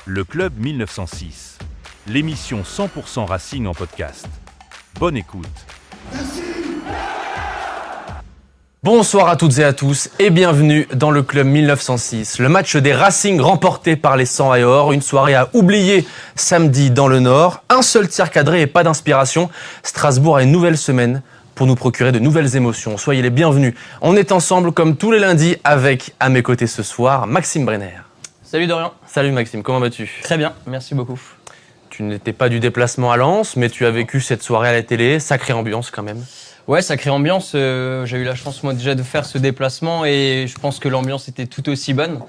Le Club 1906, l'émission 100% Racing en podcast. Bonne écoute. Bonsoir à toutes et à tous et bienvenue dans le Club 1906. Le match des Racing remporté par les 100 et or, une soirée à oublier samedi dans le Nord. Un seul tir cadré et pas d'inspiration. Strasbourg a une nouvelle semaine pour nous procurer de nouvelles émotions. Soyez les bienvenus. On est ensemble comme tous les lundis avec, à mes côtés ce soir, Maxime Brenner. Salut Dorian. Salut Maxime, comment vas-tu ? Très bien, merci beaucoup. Tu n'étais pas du déplacement à Lens, mais tu as vécu cette soirée à la télé. Sacrée ambiance quand même. Ouais, sacrée ambiance. J'ai eu la chance moi déjà de faire ce déplacement et je pense que l'ambiance était tout aussi bonne.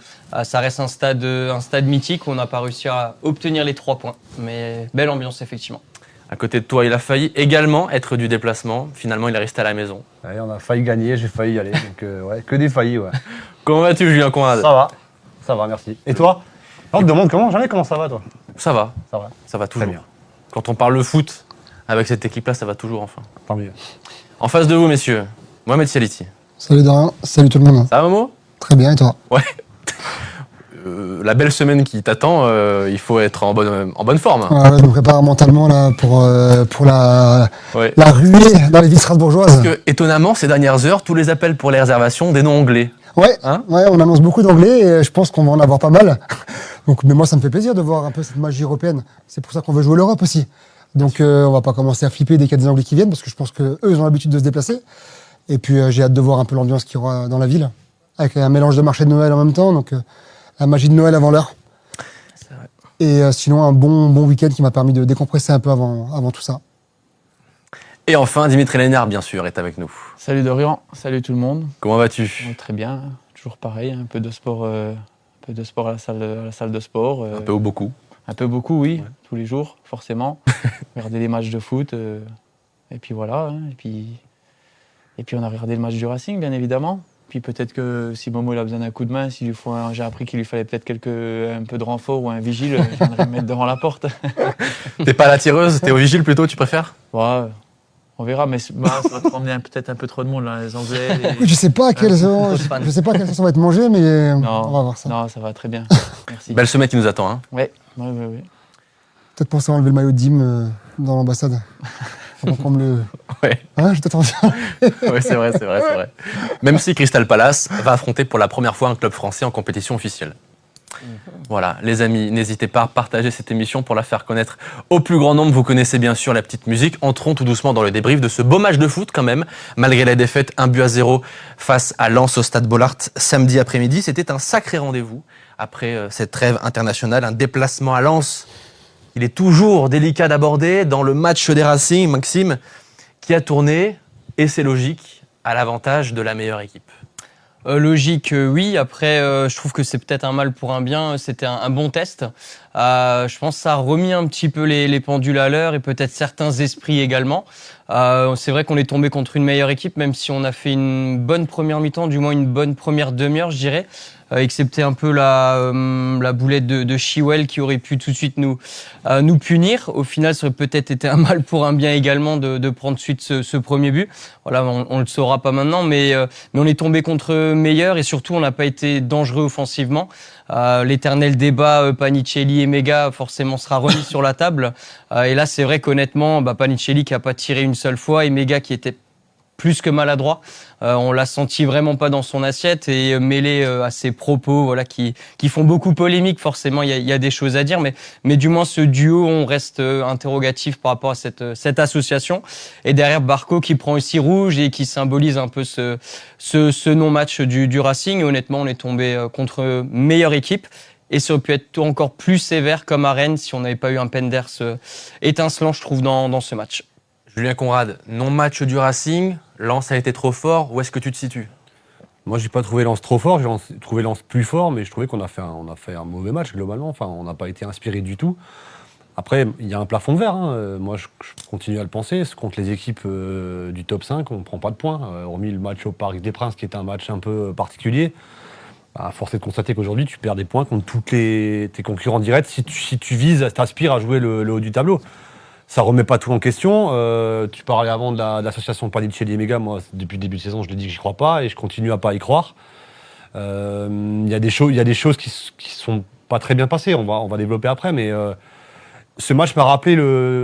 Ça reste un stade mythique où on n'a pas réussi à obtenir les 3 points. Mais belle ambiance effectivement. À côté de toi, il a failli également être du déplacement. Finalement, il est resté à la maison. Ouais, on a failli gagner, j'ai failli y aller. Donc, ouais, que des faillis, ouais. Comment vas-tu, Julien Conrad ? Ça va, merci. Et toi ? On te demande comment ça va, toi ? Ça va. Ça va toujours. Très bien. Quand on parle de foot, avec cette équipe-là, ça va toujours enfin. Tant mieux. En face de vous, messieurs, Mohamed Sialiti. Salut Dorian, salut tout le monde. Ça va, Momo ? Très bien, et toi ? Ouais. La belle semaine qui t'attend, il faut être en bonne forme. Ouais, je me prépare mentalement là, pour la ruée dans les villes strasbourgeoises. Parce que, étonnamment, ces dernières heures, tous les appels pour les réservations, des noms anglais. Ouais, Hein ? ouais, on annonce beaucoup d'anglais et je pense qu'on va en avoir pas mal. Donc, mais moi, ça me fait plaisir de voir un peu cette magie européenne. C'est pour ça qu'on veut jouer l'Europe aussi. Donc, on va pas commencer à flipper dès qu'il y a des Anglais qui viennent parce que je pense qu'eux, ils ont l'habitude de se déplacer. Et puis, j'ai hâte de voir un peu l'ambiance qu'il y aura dans la ville. Avec un mélange de marché de Noël en même temps. Donc, la magie de Noël avant l'heure. C'est vrai. Et sinon, un bon week-end qui m'a permis de décompresser un peu avant tout ça. Et enfin, Dimitri Lénard, bien sûr, est avec nous. Salut Dorian, salut tout le monde. Comment vas-tu ? Bon, très bien, toujours pareil, un peu de sport à la salle de sport. Un peu ou beaucoup ? Un peu beaucoup, oui, tous les jours, forcément. Regarder des matchs de foot, et puis voilà. Hein, et puis on a regardé le match du Racing, bien évidemment. Puis peut-être que si Momo il a besoin d'un coup de main, j'ai appris qu'il lui fallait peut-être un peu de renfort ou un vigile, je viendrai me mettre devant la porte. T'es pas la tireuse, t'es au vigile plutôt, tu préfères ? Ouais, on verra, mais ça va te ramener peut-être un peu trop de monde, là, les Anglais. Je sais pas à quelle sauce on va être mangé, mais on va voir ça. Non, ça va très bien. Merci. Belle semaine qui nous attend, hein ? Ouais. Peut-être penser à enlever le maillot de Dim dans l'ambassade. Faut qu'on me le... Ouais. Hein, je t'attends. Oui, c'est vrai. Même si Crystal Palace va affronter pour la première fois un club français en compétition officielle. Voilà, les amis, n'hésitez pas à partager cette émission pour la faire connaître au plus grand nombre. Vous connaissez bien sûr la petite musique. Entrons tout doucement dans le débrief de ce beau match de foot quand même. Malgré la défaite 1-0 face à Lens au Stade Bollaert samedi après-midi, c'était un sacré rendez-vous. Après cette trêve internationale, un déplacement à Lens, il est toujours délicat d'aborder dans le match des Racing, Maxime, qui a tourné, et c'est logique, à l'avantage de la meilleure équipe. Logique, oui. Après, je trouve que c'est peut-être un mal pour un bien. C'était un bon test. Je pense que ça a remis un petit peu les pendules à l'heure et peut-être certains esprits également. C'est vrai qu'on est tombé contre une meilleure équipe, même si on a fait une bonne première mi-temps, du moins une bonne première demi-heure, je dirais. Excepté un peu la boulette de Chilwell qui aurait pu tout de suite nous punir. Au final, ça aurait peut-être été un mal pour un bien également de prendre de suite ce premier but. Voilà, on le saura pas maintenant, mais on est tombé contre meilleur et surtout on n'a pas été dangereux offensivement. L'éternel débat Panicelli et Mega forcément sera remis sur la table. Et là, c'est vrai qu'honnêtement, Panicelli qui a pas tiré une seule fois et Mega qui était plus que maladroit. On l'a senti vraiment pas dans son assiette et mêlé à ses propos, voilà, qui font beaucoup polémique. Forcément, il y a des choses à dire, mais du moins ce duo, on reste interrogatif par rapport à cette association. Et derrière Barco qui prend aussi rouge et qui symbolise un peu ce non-match du Racing. Et honnêtement, on est tombé contre meilleure équipe. Et ça aurait pu être encore plus sévère comme à Rennes si on n'avait pas eu un Penders étincelant, je trouve, dans ce match. Julien Conrad, non-match du Racing, Lens a été trop fort, où est-ce que tu te situes ? Moi, j'ai pas trouvé Lens trop fort, j'ai trouvé Lens plus fort, mais je trouvais qu'on a fait un mauvais match globalement. Enfin, on n'a pas été inspiré du tout. Après, il y a un plafond de verre. Hein. Moi, je continue à le penser. Contre les équipes du top 5, on ne prend pas de points. Hormis le match au Parc des Princes, qui est un match un peu particulier. Force est de constater qu'aujourd'hui, tu perds des points contre tous tes concurrents directs si tu vises, t'aspires à jouer le haut du tableau. Ça remet pas tout en question. Tu parlais avant de l'association Panicelli et Mega. Moi, depuis le début de saison, je l'ai dit que j'y crois pas et je continue à pas y croire. Il y a des choses qui sont pas très bien passé. On va développer après, mais ce match m'a rappelé,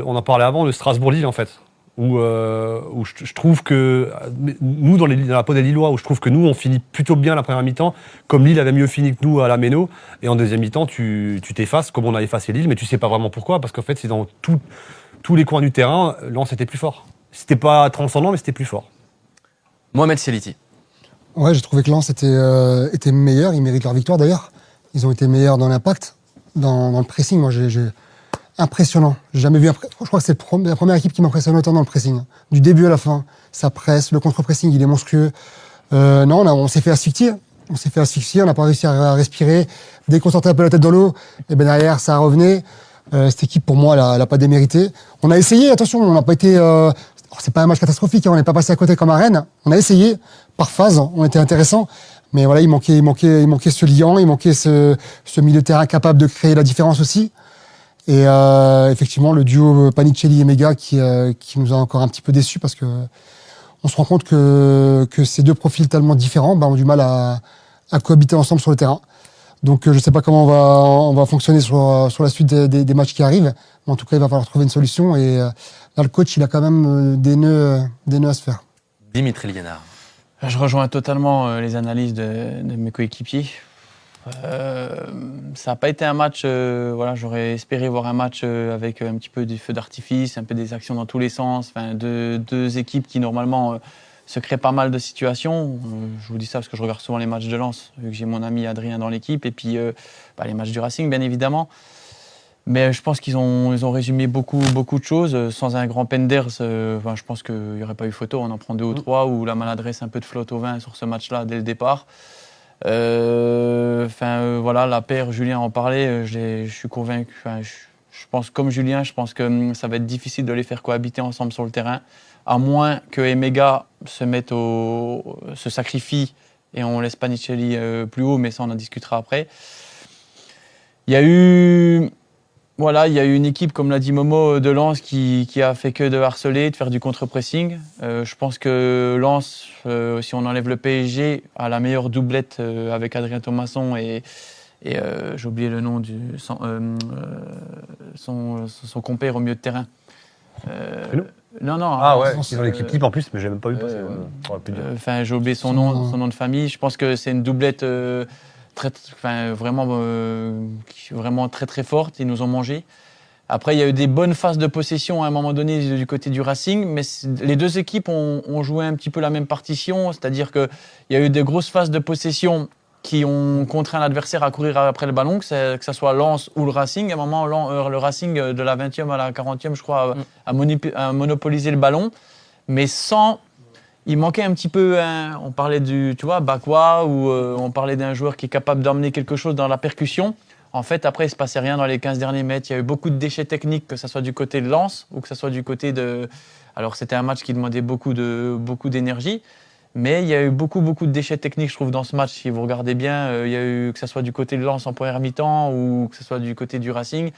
on en parlait avant, le Strasbourg-Lille, en fait. Où je trouve que nous, dans la peau des Lillois, où je trouve que nous, on finit plutôt bien la première mi-temps, comme Lille avait mieux fini que nous à la Méno, et en deuxième mi-temps, tu t'effaces, comme on a effacé Lille, mais tu sais pas vraiment pourquoi, parce qu'en fait, c'est dans tous les coins du terrain, Lens était plus fort. C'était pas transcendant, mais c'était plus fort. Mohamed Sialiti. Ouais, j'ai trouvé que Lens était meilleur, ils méritent leur victoire d'ailleurs. Ils ont été meilleurs dans l'impact, dans le pressing. Moi, j'ai impressionnant. J'ai jamais vu. Je crois que c'est la première équipe qui m'impressionne autant dans le pressing. Du début à la fin, ça presse, le contre-pressing, il est monstrueux. Non, on s'est fait asphyxier. On n'a pas réussi à respirer. Dès qu'on sortait un peu la tête dans l'eau, et ben derrière, ça revenait. Cette équipe, pour moi, elle a pas démérité. On a essayé. Attention, on n'a pas été. C'est pas un match catastrophique. On n'est pas passé à côté comme à Rennes. On a essayé par phase. On était intéressant. Mais voilà, il manquait ce liant, il manquait ce milieu de terrain capable de créer la différence aussi. Et effectivement, le duo Panicelli et Mega qui nous a encore un petit peu déçus parce que on se rend compte que ces deux profils tellement différents ont du mal à cohabiter ensemble sur le terrain. Donc je sais pas comment on va fonctionner sur la suite des matchs qui arrivent, mais en tout cas il va falloir trouver une solution. Et là le coach il a quand même des nœuds à se faire. Dimitri Liénard. Je rejoins totalement les analyses de mes coéquipiers. Ça n'a pas été un match, j'aurais espéré voir un match avec un petit peu des feux d'artifice, un peu des actions dans tous les sens, deux équipes qui normalement se créent pas mal de situations. Je vous dis ça parce que je regarde souvent les matchs de Lens, vu que j'ai mon ami Adrien dans l'équipe, et puis les matchs du Racing bien évidemment. Mais je pense qu'ils ont résumé beaucoup de choses. Sans un grand Penders, je pense qu'il n'y aurait pas eu photo, on en prend 2 ou 3, ou la maladresse un peu de flotte au vin sur ce match-là dès le départ. La paire, Julien en parlait, je suis convaincu. Je pense comme Julien, je pense que ça va être difficile de les faire cohabiter ensemble sur le terrain, à moins que Emega se sacrifie et on laisse Panicelli plus haut, mais ça on en discutera après. Il y a eu une équipe, comme l'a dit Momo, de Lens qui a fait que de harceler, de faire du contre-pressing. Je pense que Lens, si on enlève le PSG, a la meilleure doublette avec Adrien Thomasson et j'ai oublié le nom son compère au milieu de terrain. Non. Ah ouais, c'est dans l'équipe type en plus, mais j'ai même pas vu passer. J'ai oublié son nom de famille. Je pense que c'est une doublette vraiment très très forte. Ils nous ont mangé. Après, il y a eu des bonnes phases de possession à un moment donné du côté du Racing, mais les deux équipes ont joué un petit peu la même partition, c'est-à-dire qu'il y a eu des grosses phases de possession qui ont contraint l'adversaire à courir après le ballon, que ce soit Lens ou le Racing. À un moment, le Racing, de la 20e à la 40e, je crois, a monopolisé le ballon, mais sans... Il manquait un petit peu, on parlait Bakwa, ou on parlait d'un joueur qui est capable d'emmener quelque chose dans la percussion. En fait, après, il ne se passait rien dans les 15 derniers mètres. Il y a eu beaucoup de déchets techniques, que ce soit du côté de Lens ou que ce soit du côté de... Alors, c'était un match qui demandait beaucoup d'énergie, mais il y a eu beaucoup de déchets techniques, je trouve, dans ce match. Si vous regardez bien, il y a eu, que ce soit du côté de Lens en première mi-temps ou que ce soit du côté du Racing,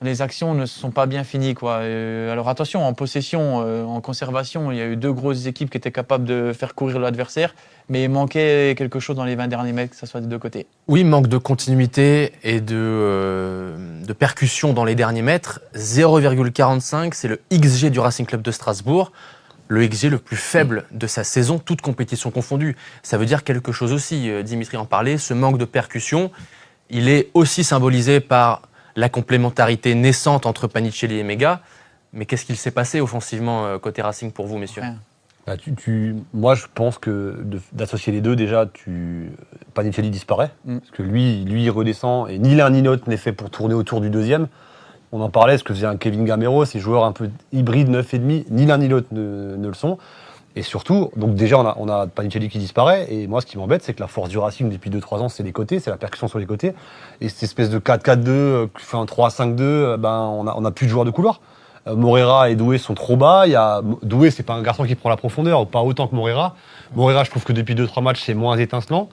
les actions ne se sont pas bien finies, quoi. Alors attention, en possession, en conservation, il y a eu 2 grosses équipes qui étaient capables de faire courir l'adversaire, mais il manquait quelque chose dans les 20 derniers mètres, que ce soit des 2 côtés. Oui, manque de continuité et de percussion dans les derniers mètres. 0,45, c'est le XG du Racing Club de Strasbourg. Le XG le plus faible de sa saison, toute compétition confondue. Ça veut dire quelque chose aussi, Dimitri en parlait, ce manque de percussion, il est aussi symbolisé par la complémentarité naissante entre Panicelli et Mega. Mais qu'est-ce qu'il s'est passé offensivement côté Racing pour vous, messieurs ? Moi, je pense que d'associer les deux, déjà, Panicelli disparaît. Parce que lui, il redescend et ni l'un ni l'autre n'est fait pour tourner autour du deuxième. On en parlait, ce que faisait un Kevin Gamero, ces joueurs un peu hybrides, 9,5, ni l'un ni l'autre ne le sont. Et surtout, donc déjà, on a Panicelli qui disparaît. Et moi, ce qui m'embête, c'est que la force du Racing depuis 2-3 ans, c'est les côtés, c'est la percussion sur les côtés. Et cette espèce de 4-4-2, un 3-5-2, on n'a plus de joueurs de couloir. Moreira et Doué sont trop bas. Doué, c'est pas un garçon qui prend la profondeur, pas autant que Moreira. Moreira, je trouve que depuis 2-3 matchs, c'est moins étincelant.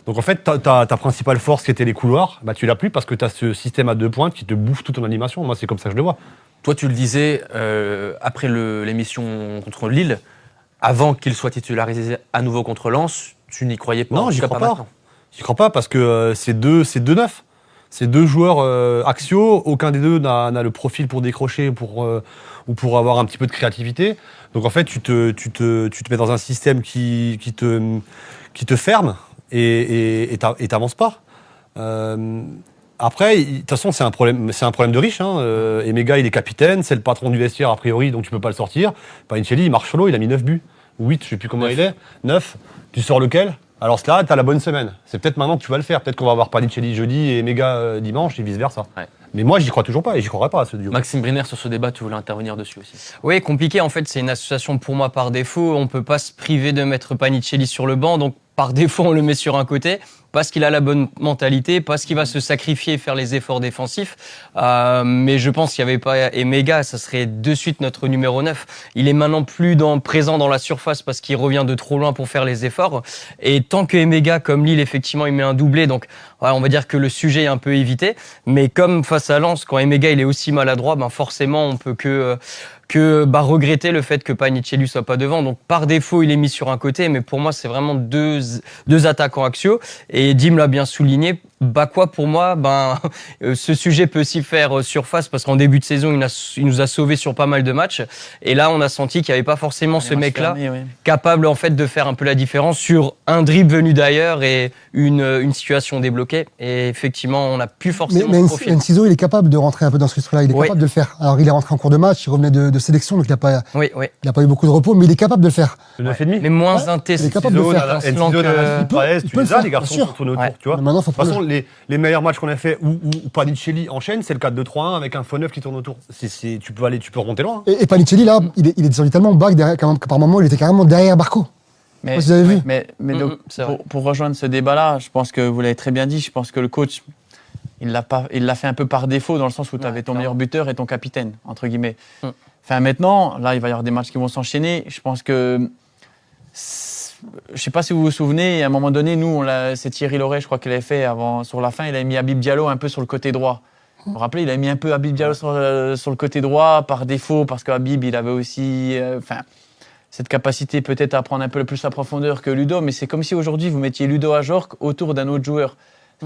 Donc en fait, ta principale force qui était les couloirs, tu l'as plus parce que tu as ce système à 2 pointes qui te bouffe toute ton animation. Moi, c'est comme ça que je le vois. Toi, tu le disais après l'émission contre Lille, avant qu'il soit titularisé à nouveau contre Lens, tu n'y croyais pas? Non, j'y crois pas. J'y crois pas parce que c'est deux neufs. C'est 2 joueurs axiaux, aucun des deux n'a le profil pour décrocher ou pour avoir un petit peu de créativité. Donc en fait, tu te mets dans un système qui te ferme et t'avances pas. Après, de toute façon, c'est un problème de riche. Emega, il est capitaine, c'est le patron du vestiaire a priori, donc tu peux pas le sortir. Panichelli, il marche solo, il a mis 9 buts. Ou 8, je sais plus comment il est. 9. Tu sors lequel? Alors là, tu as la bonne semaine. C'est peut-être maintenant que tu vas le faire. Peut-être qu'on va avoir Panichelli jeudi et Emega dimanche et vice-versa. Ouais. Mais moi, j'y crois toujours pas et j'y croirais pas à ce duo. Maxime Briner, sur ce débat, tu voulais intervenir dessus aussi. Oui, compliqué. En fait, c'est une association pour moi par défaut. On peut pas se priver de mettre Panichelli sur le banc. Donc, par défaut, on le met sur un côté. Parce qu'il a la bonne mentalité, parce qu'il va se sacrifier et faire les efforts défensifs. Mais je pense qu'il n'y avait pas Emega, ça serait de suite notre numéro 9. Il est maintenant plus présent dans la surface parce qu'il revient de trop loin pour faire les efforts. Et tant que Emega, comme Lille, effectivement, il met un doublé, donc voilà, on va dire que le sujet est un peu évité. Mais comme face à Lens, quand Emega il est aussi maladroit, forcément, on peut que regretter le fait que Panichelli soit pas devant. Donc par défaut, il est mis sur un côté, mais pour moi, c'est vraiment deux attaquants axiaux. Et Dim l'a bien souligné. Quoi pour moi, ce sujet peut aussi faire surface parce qu'en début de saison, il nous a sauvés sur pas mal de matchs. Et là, on a senti qu'il n'y avait pas forcément ce mec-là capable en fait de faire un peu la différence sur un dribble venu d'ailleurs et une situation débloquée. Et effectivement, on n'a plus forcément ce profil. Mais Enciso, il est capable de rentrer un peu dans ce registre-là. Il est capable de le faire. Alors, il est rentré en cours de match, il revenait de sélection, donc il n'a pas eu beaucoup de repos, mais il est capable de le faire. Le 9,5. Mais moins intéressant. Il est capable de le faire. Tu les as, les garçons, pour tourner autour, tu vois. Maintenant, faut de toute façon, les meilleurs matchs qu'on a fait où Panichelli enchaîne, c'est le 4-2-3-1 avec un faux 9 qui tourne autour. Tu peux remonter loin. Et Panichelli, là, il est descendu tellement bas que par moment, il était carrément derrière Barco. Mais, vous avez vu. Mais donc, pour rejoindre ce débat-là, je pense que vous l'avez très bien dit, je pense que le coach, il l'a fait un peu par défaut, dans le sens où tu avais ton meilleur buteur et ton capitaine, entre guillemets. Enfin, maintenant, là, il va y avoir des matchs qui vont s'enchaîner. Je pense que... Je ne sais pas si vous vous souvenez, à un moment donné, nous, c'est Thierry Loret, je crois qu'il avait fait sur la fin, il avait mis Habib Diallo un peu sur le côté droit. Vous vous rappelez, il a mis un peu Habib Diallo sur le côté droit par défaut, parce que Habib, il avait aussi cette capacité peut-être à prendre un peu plus la profondeur que Ludo, mais c'est comme si aujourd'hui, vous mettiez Ludo Ajorc autour d'un autre joueur.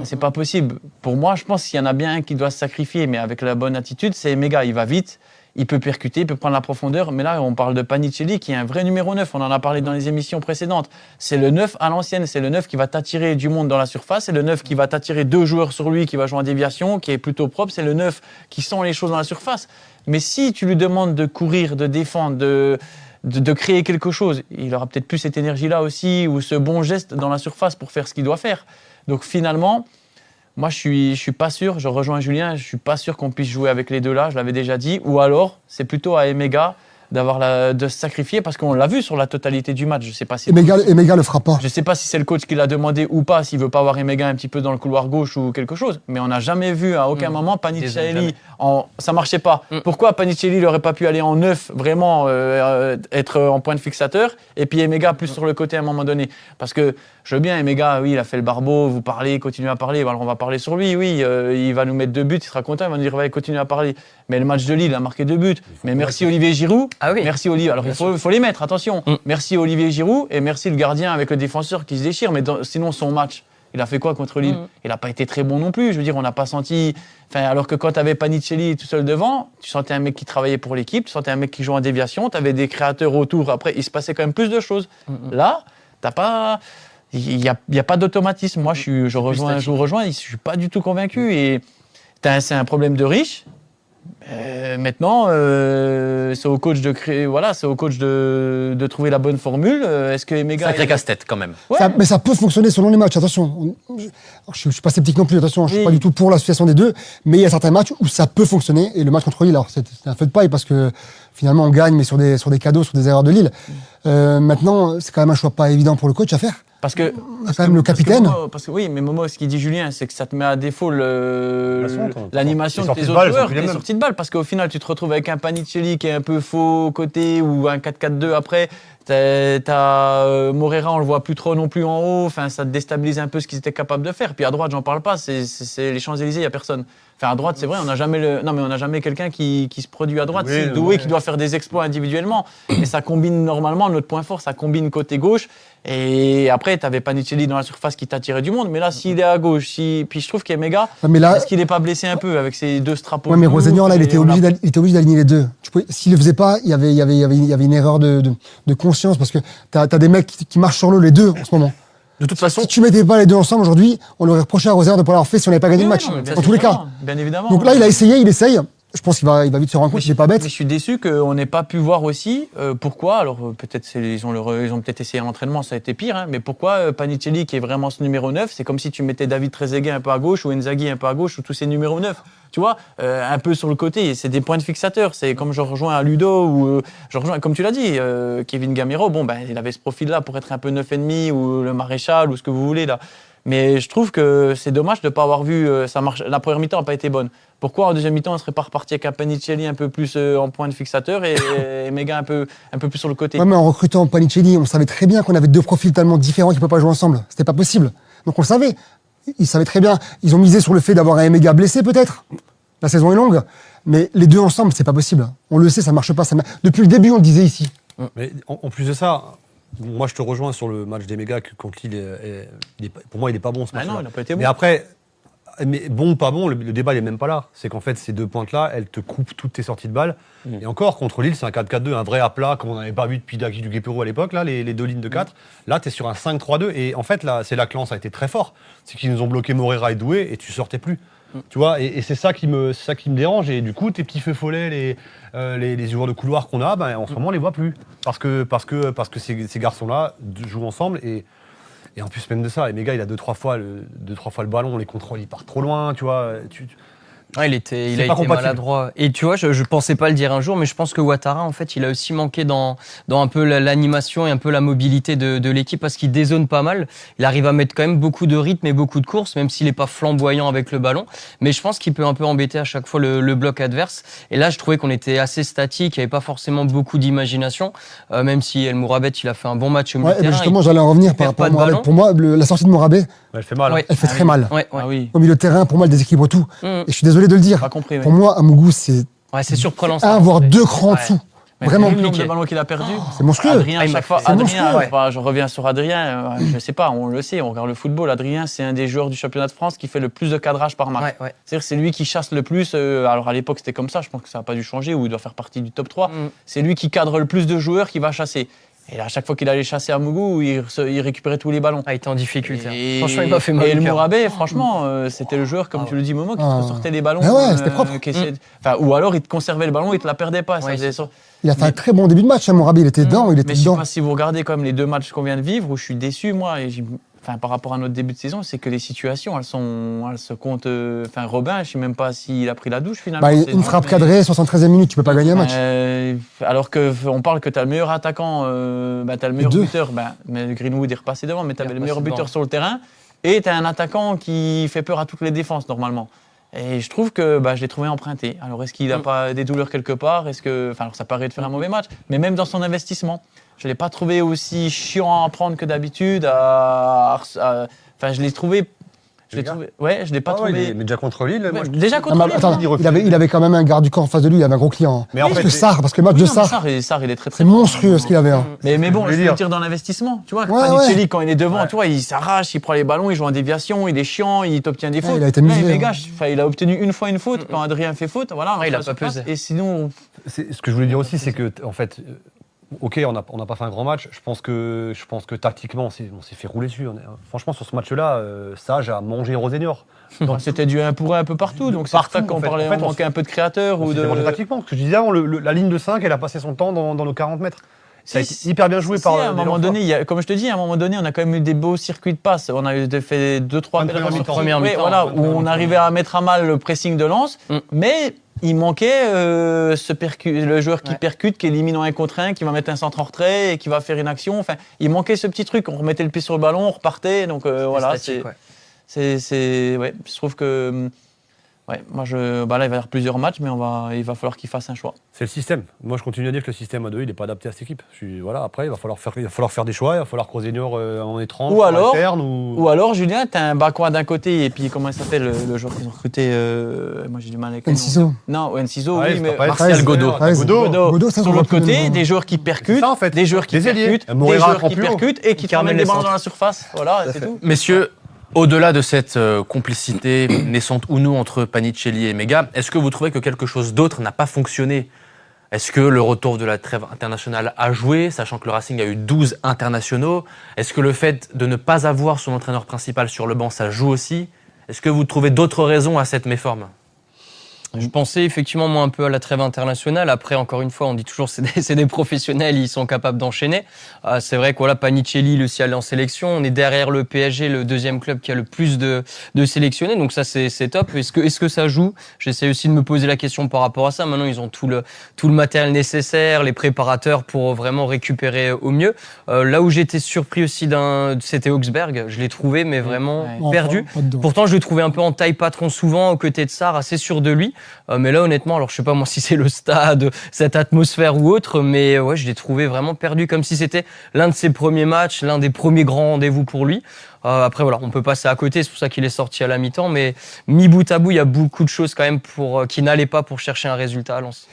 C'est pas possible. Pour moi, je pense qu'il y en a bien un qui doit se sacrifier, mais avec la bonne attitude, c'est Emega. Il va vite, il peut percuter, il peut prendre la profondeur. Mais là, on parle de Panichelli qui est un vrai numéro 9. On en a parlé dans les émissions précédentes. C'est le 9 à l'ancienne. C'est le 9 qui va t'attirer du monde dans la surface. C'est le 9 qui va t'attirer 2 joueurs sur lui, qui va jouer en déviation, qui est plutôt propre. C'est le 9 qui sent les choses dans la surface. Mais si tu lui demandes de courir, de défendre, de créer quelque chose, il aura peut-être plus cette énergie-là aussi, ou ce bon geste dans la surface pour faire ce qu'il doit faire. Donc finalement, moi je suis pas sûr, je rejoins Julien, je suis pas sûr qu'on puisse jouer avec les deux là, je l'avais déjà dit, ou alors c'est plutôt à Emega de se sacrifier, parce qu'on l'a vu sur la totalité du match. Je sais pas si Emega le fera pas. Je sais pas si c'est le coach qui l'a demandé ou pas, s'il veut pas avoir Emega un petit peu dans le couloir gauche ou quelque chose, mais on n'a jamais vu à aucun moment Panichelli ça marchait pas. Pourquoi Panichelli n'aurait pas pu aller en 9 vraiment être en point de fixateur et puis Emega plus sur le côté à un moment donné? Parce que je veux bien, Emega, oui, il a fait le barbeau, vous parlez, continuez à parler, alors on va parler sur lui, oui, il va nous mettre 2 buts, il sera content, il va nous dire ouais, continuez à parler. Mais le match de Lille, il a marqué 2 buts. Mais merci Olivier Giroud. Ah oui. Merci Olivier. Alors il faut les mettre, attention. Merci Olivier Giroud et merci le gardien avec le défenseur qui se déchire. Mais sinon, son match, il a fait quoi contre Lille? Il n'a pas été très bon non plus. Je veux dire, on n'a pas senti. Alors que quand tu avais Panichelli tout seul devant, tu sentais un mec qui travaillait pour l'équipe, tu sentais un mec qui jouait en déviation, tu avais des créateurs autour. Après, il se passait quand même plus de choses. Là, t'as pas. Il n'y a pas d'automatisme. Moi, je vous rejoins, je ne suis pas du tout convaincu. Et c'est un problème de riche. Maintenant, c'est au coach de créer, c'est au coach de trouver la bonne formule. Est-ce que Emega sacré casse-tête quand même. Ouais. Mais ça peut fonctionner selon les matchs. Attention, je suis pas sceptique non plus. Attention, je suis pas du tout pour l'association des deux. Mais il y a certains matchs où ça peut fonctionner. Et le match contre Lille, alors c'est un feu de paille parce que finalement on gagne, mais sur des cadeaux, sur des erreurs de Lille. Maintenant, c'est quand même un choix pas évident pour le coach à faire. Parce que quand même le capitaine. Oui, mais Momo, ce qu'il dit Julien, c'est que ça te met à défaut l'animation de tes autres joueurs, tes sorties de balle. Parce qu'au final, tu te retrouves avec un Panichelli qui est un peu faux côté ou un 4-4-2 après. T'as Moreira, on le voit plus trop non plus en haut. Enfin, ça te déstabilise un peu ce qu'ils étaient capables de faire. Puis à droite, j'en parle pas. C'est les Champs-Élysées, il y a personne. Enfin, à droite, c'est vrai, on n'a jamais quelqu'un qui se produit à droite. Oui, C'est Doué ouais. qui doit faire des exploits individuellement. Mais ça combine normalement, notre point fort, ça combine côté gauche. Et après, tu avais Panicelli dans la surface qui t'attirait du monde. Mais là, s'il est à gauche, puis je trouve qu'Emega, Ouais, mais là, est-ce qu'il n'est pas blessé un peu avec ses 2 strapots? ouais, mais Rosenior, là, il était obligé d'aligner les deux. S'il le faisait pas, il y avait une erreur de conscience parce que t'as des mecs qui marchent sur l'eau les deux en ce moment. De toute façon, Si tu mettais pas les deux ensemble aujourd'hui, on l'aurait reproché à Rosenior de pas l'avoir fait si on n'avait pas gagné le match. Dans tous les cas. Bien évidemment. Donc là, il essaye. Je pense qu'il va vite se rendre compte qu'il n'est pas bête. Mais je suis déçu qu'on n'ait pas pu voir aussi pourquoi. Alors peut-être ils ont peut-être essayé en entraînement, ça a été pire. Hein, mais pourquoi Panicelli, qui est vraiment ce numéro 9, c'est comme si tu mettais David Trezeguet un peu à gauche ou Inzaghi un peu à gauche ou tous ces numéros 9. Tu vois, un peu sur le côté. C'est des points de fixateur. C'est comme je rejoins à Ludo ou je rejoins, comme tu l'as dit, Kevin Gamero. Bon, ben il avait ce profil-là pour être un peu 9,5 ou le maréchal ou ce que vous voulez là. Mais je trouve que c'est dommage de ne pas avoir vu ça marche. La première mi-temps n'a pas été bonne. Pourquoi en deuxième mi-temps on ne serait pas reparti avec un Panicelli un peu plus en point de fixateur et Mega un peu plus sur le côté? Ouais, mais en recrutant Panicelli, on savait très bien qu'on avait deux profils tellement différents qu'ils ne pouvaient pas jouer ensemble. C'était pas possible. Donc on le savait. Ils savaient très bien. Ils ont misé sur le fait d'avoir un Mega blessé peut-être. La saison est longue. Mais les deux ensemble, c'est pas possible. On le sait, ça marche pas. Depuis le début, on le disait ici. Mais en plus de ça, moi je te rejoins sur le match des mégas contre Lille. Pour moi, il n'est pas bon ce Ah match-là. non, il n'a pas été bon. Mais après, bon, pas bon, le débat n'est même pas là. C'est qu'en fait, ces deux pointes-là, elles te coupent toutes tes sorties de balles. Et encore, contre Lille, c'est un 4-4-2, un vrai à plat, comme on n'avait pas vu depuis Daki du Guépero à l'époque, là, les deux lignes de 4. Là, tu es sur un 5-3-2. Et en fait, là, c'est là que Lens a été très fort. C'est qu'ils nous ont bloqué Morera et Doué et tu sortais plus. Tu vois, et c'est ça qui me dérange. Et du coup, tes petits feux follets, les joueurs de couloir qu'on a, en ce moment, on les voit plus. Parce que ces garçons-là jouent ensemble. Et en plus, même de ça, Emega, il a deux, trois fois le ballon, les contrôles, ils partent trop loin, tu vois. Ouais, il a C'est été pas compatible. maladroit. Et tu vois, je pensais pas le dire un jour, mais je pense que Ouattara, en fait, il a aussi manqué dans un peu l'animation et un peu la mobilité de l'équipe parce qu'il dézone pas mal. Il arrive à mettre quand même beaucoup de rythme et beaucoup de courses, même s'il est pas flamboyant avec le ballon. Mais je pense qu'il peut un peu embêter à chaque fois le bloc adverse. Et là, je trouvais qu'on était assez statique, il y avait pas forcément beaucoup d'imagination, même si El Mourabet, il a fait un bon match au milieu Ouais, de terrain. justement, j'allais en revenir par perd rapport pas à de Mourabet. ballon. Pour moi, la sortie de Mourabet, Elle fait mal. Ouais. elle fait très mal. Ouais, ouais. Ah oui, Au milieu de terrain, pour moi, elle déséquilibre tout. Et je suis désolé de le dire. pas compris. Ouais. Pour moi, Amougou, c'est Ouais, c'est surprenant ça. un, voire deux crans en Ouais. dessous. Mais Vraiment. t'as vu le nombre compliqué. de ballons qu'il a perdu. C'est monstrueux. Adrien, Ah, à il m'a chaque fois, fait- c'est Adrien, monstrueux. je reviens sur Adrien, je sais pas, on le sait, on regarde le football. Adrien, c'est un des joueurs du championnat de France qui fait le plus de cadrage par match. Ouais, ouais. C'est-à-dire que c'est lui qui chasse le plus. Alors à l'époque, c'était comme ça, je pense que ça n'a pas dû changer, ou il doit faire partie du top 3. C'est lui qui cadre le plus de joueurs qui va chasser. Et là, à chaque fois qu'il allait chasser Amougou, il récupérait tous les ballons. Ah, il était en difficulté. Et, Franchement, il m'a fait mal et au le cœur. Mourabet, franchement, c'était le joueur, comme tu le dis, Momo, qui te sortait des ballons. Ah ouais, c'était propre. Ou alors, il te conservait le ballon, il te la perdait pas. Ça Ouais, faisait c'est- Il a fait un très bon début de match, Mourabet. Il était dedans, il était Mais je sais dedans. pas si vous regardez quand même les deux matchs qu'on vient de vivre, où je suis déçu, moi, par rapport à notre début de saison, c'est que les situations, elles se comptent. Robin, je sais même pas s'il a pris la douche finalement. Bah, C'est une bon, frappe mais- cadrée, 73e minute, tu peux pas gagner un match. Alors qu'on parle que tu as le meilleur attaquant, tu as le meilleur deux. buteur, mais Greenwood est repassé devant, mais tu avais le meilleur repassé buteur devant. sur le terrain, et tu as un attaquant qui fait peur à toutes les défenses normalement. Et je trouve que je l'ai trouvé emprunté. Alors est-ce qu'il n'a pas des douleurs quelque part? Alors ça paraît de faire un mauvais match, mais même dans son investissement, je ne l'ai pas trouvé aussi chiant à prendre que d'habitude. Je l'ai trouvé. Je l'ai pas trouvé. Mais déjà contre Lille, moi, Déjà Non, contre mais Lille, attends, hein. il avait quand même un garde du corps en face de lui, il avait un gros client. Mais en Parce fait, que Sarr, parce que le match Oui, de non, mais Sarr, Sarr, il est très très c'est fort. monstrueux ce qu'il avait. Hein. Mais bon, je je veux veux dire. dire dans l'investissement, tu vois, Ouais, Panicelli ouais. quand il est devant, tu vois, il s'arrache, il prend les ballons, il joue en déviation, il est chiant, il t'obtient des fautes. il a été Là, muselé, les hein. gars, il a obtenu une fois une faute quand Adrien fait faute, voilà. Ouais, il a enfin, pas pesé. Et sinon, ce que je voulais dire aussi, c'est que, en fait, ok, on n'a pas fait un grand match. Je pense que tactiquement, on s'est fait rouler dessus. Franchement, sur ce match-là, Sage a mangé Rosenior. c'était du 1 pour 1 un peu partout. Donc c'est Partout, ça qu'on en fait. parlait, En fait, on manquait un peu de créateurs On ou s'est fait manger de. tactiquement. Parce que je disais avant, la ligne de 5, elle a passé son temps dans nos 40 mètres. Ça a été hyper bien joué Si, par à un moment donné, comme je te dis, à un moment donné, on a quand même eu des beaux circuits de passe. On a fait 2-3 Fin de belles première sorties. mi-temps. Oui, voilà, où on arrivait à mettre à mal le pressing de Lens, mais il manquait le joueur qui percute, qui élimine en 1 contre 1, qui va mettre un centre en retrait et qui va faire une action. Enfin, il manquait ce petit truc. On remettait le pied sur le ballon, on repartait. Donc voilà, Statique, ouais. je trouve que Ouais, moi, là, il va y avoir plusieurs matchs, mais il va falloir qu'il fasse un choix. C'est le système. Moi, je continue à dire que le système à deux, il n'est pas adapté à cette équipe. Voilà, après, il va falloir faire des choix. Il va falloir croiser Junior en étrange, Ou en alors- alterne. Ou alors, Julien, t'as un Bakwa d'un côté, et puis comment il s'appelle le joueur qu'ils ont recruté moi, j'ai du mal avec le nom. Enciso. Non, Enciso, Ouais, oui, c'est mais pas Martial Paez. Godot. Paez. Godot, ça, sur on l'autre voit plus côté, le- des joueurs qui percutent, C'est ça, en fait. des joueurs qui Des ailiers. percutent, des Moreira joueurs prend qui plus haut. percutent et qui Qui ramène ramènent des les ballons centres. dans la surface. Voilà, c'est tout. Messieurs, au-delà de cette complicité naissante ou non entre Panicelli et Mega, est-ce que vous trouvez que quelque chose d'autre n'a pas fonctionné ? Est-ce que le retour de la trêve internationale a joué, sachant que le Racing a eu 12 internationaux ? Est-ce que le fait de ne pas avoir son entraîneur principal sur le banc, ça joue aussi ? Est-ce que vous trouvez d'autres raisons à cette méforme ? Je pensais effectivement moi un peu à la trêve internationale. Après, encore une fois, on dit toujours c'est des professionnels, ils sont capables d'enchaîner. C'est vrai que voilà, Panicelli, le ciel en sélection, on est derrière le PSG, le deuxième club qui a le plus de sélectionnés. Donc ça, c'est top. Est-ce que ça joue ? J'essaie aussi de me poser la question par rapport à ça. Maintenant, ils ont tout le matériel nécessaire, les préparateurs pour vraiment récupérer au mieux. Là où j'étais surpris aussi c'était Augsberg. Je l'ai trouvé, mais vraiment Ouais. perdu. Pas dedans. Pourtant, je le trouvais un peu en taille patron souvent, aux côtés de Sarr, assez sûr de lui. Mais là, honnêtement, alors je sais pas moi si c'est le stade, cette atmosphère ou autre, mais ouais, je l'ai trouvé vraiment perdu, comme si c'était l'un de ses premiers matchs, l'un des premiers grands rendez-vous pour lui. Après, voilà, on peut passer à côté, c'est pour ça qu'il est sorti à la mi-temps, mais mis bout à bout, il y a beaucoup de choses quand même qui n'allaient pas pour chercher un résultat à Lens.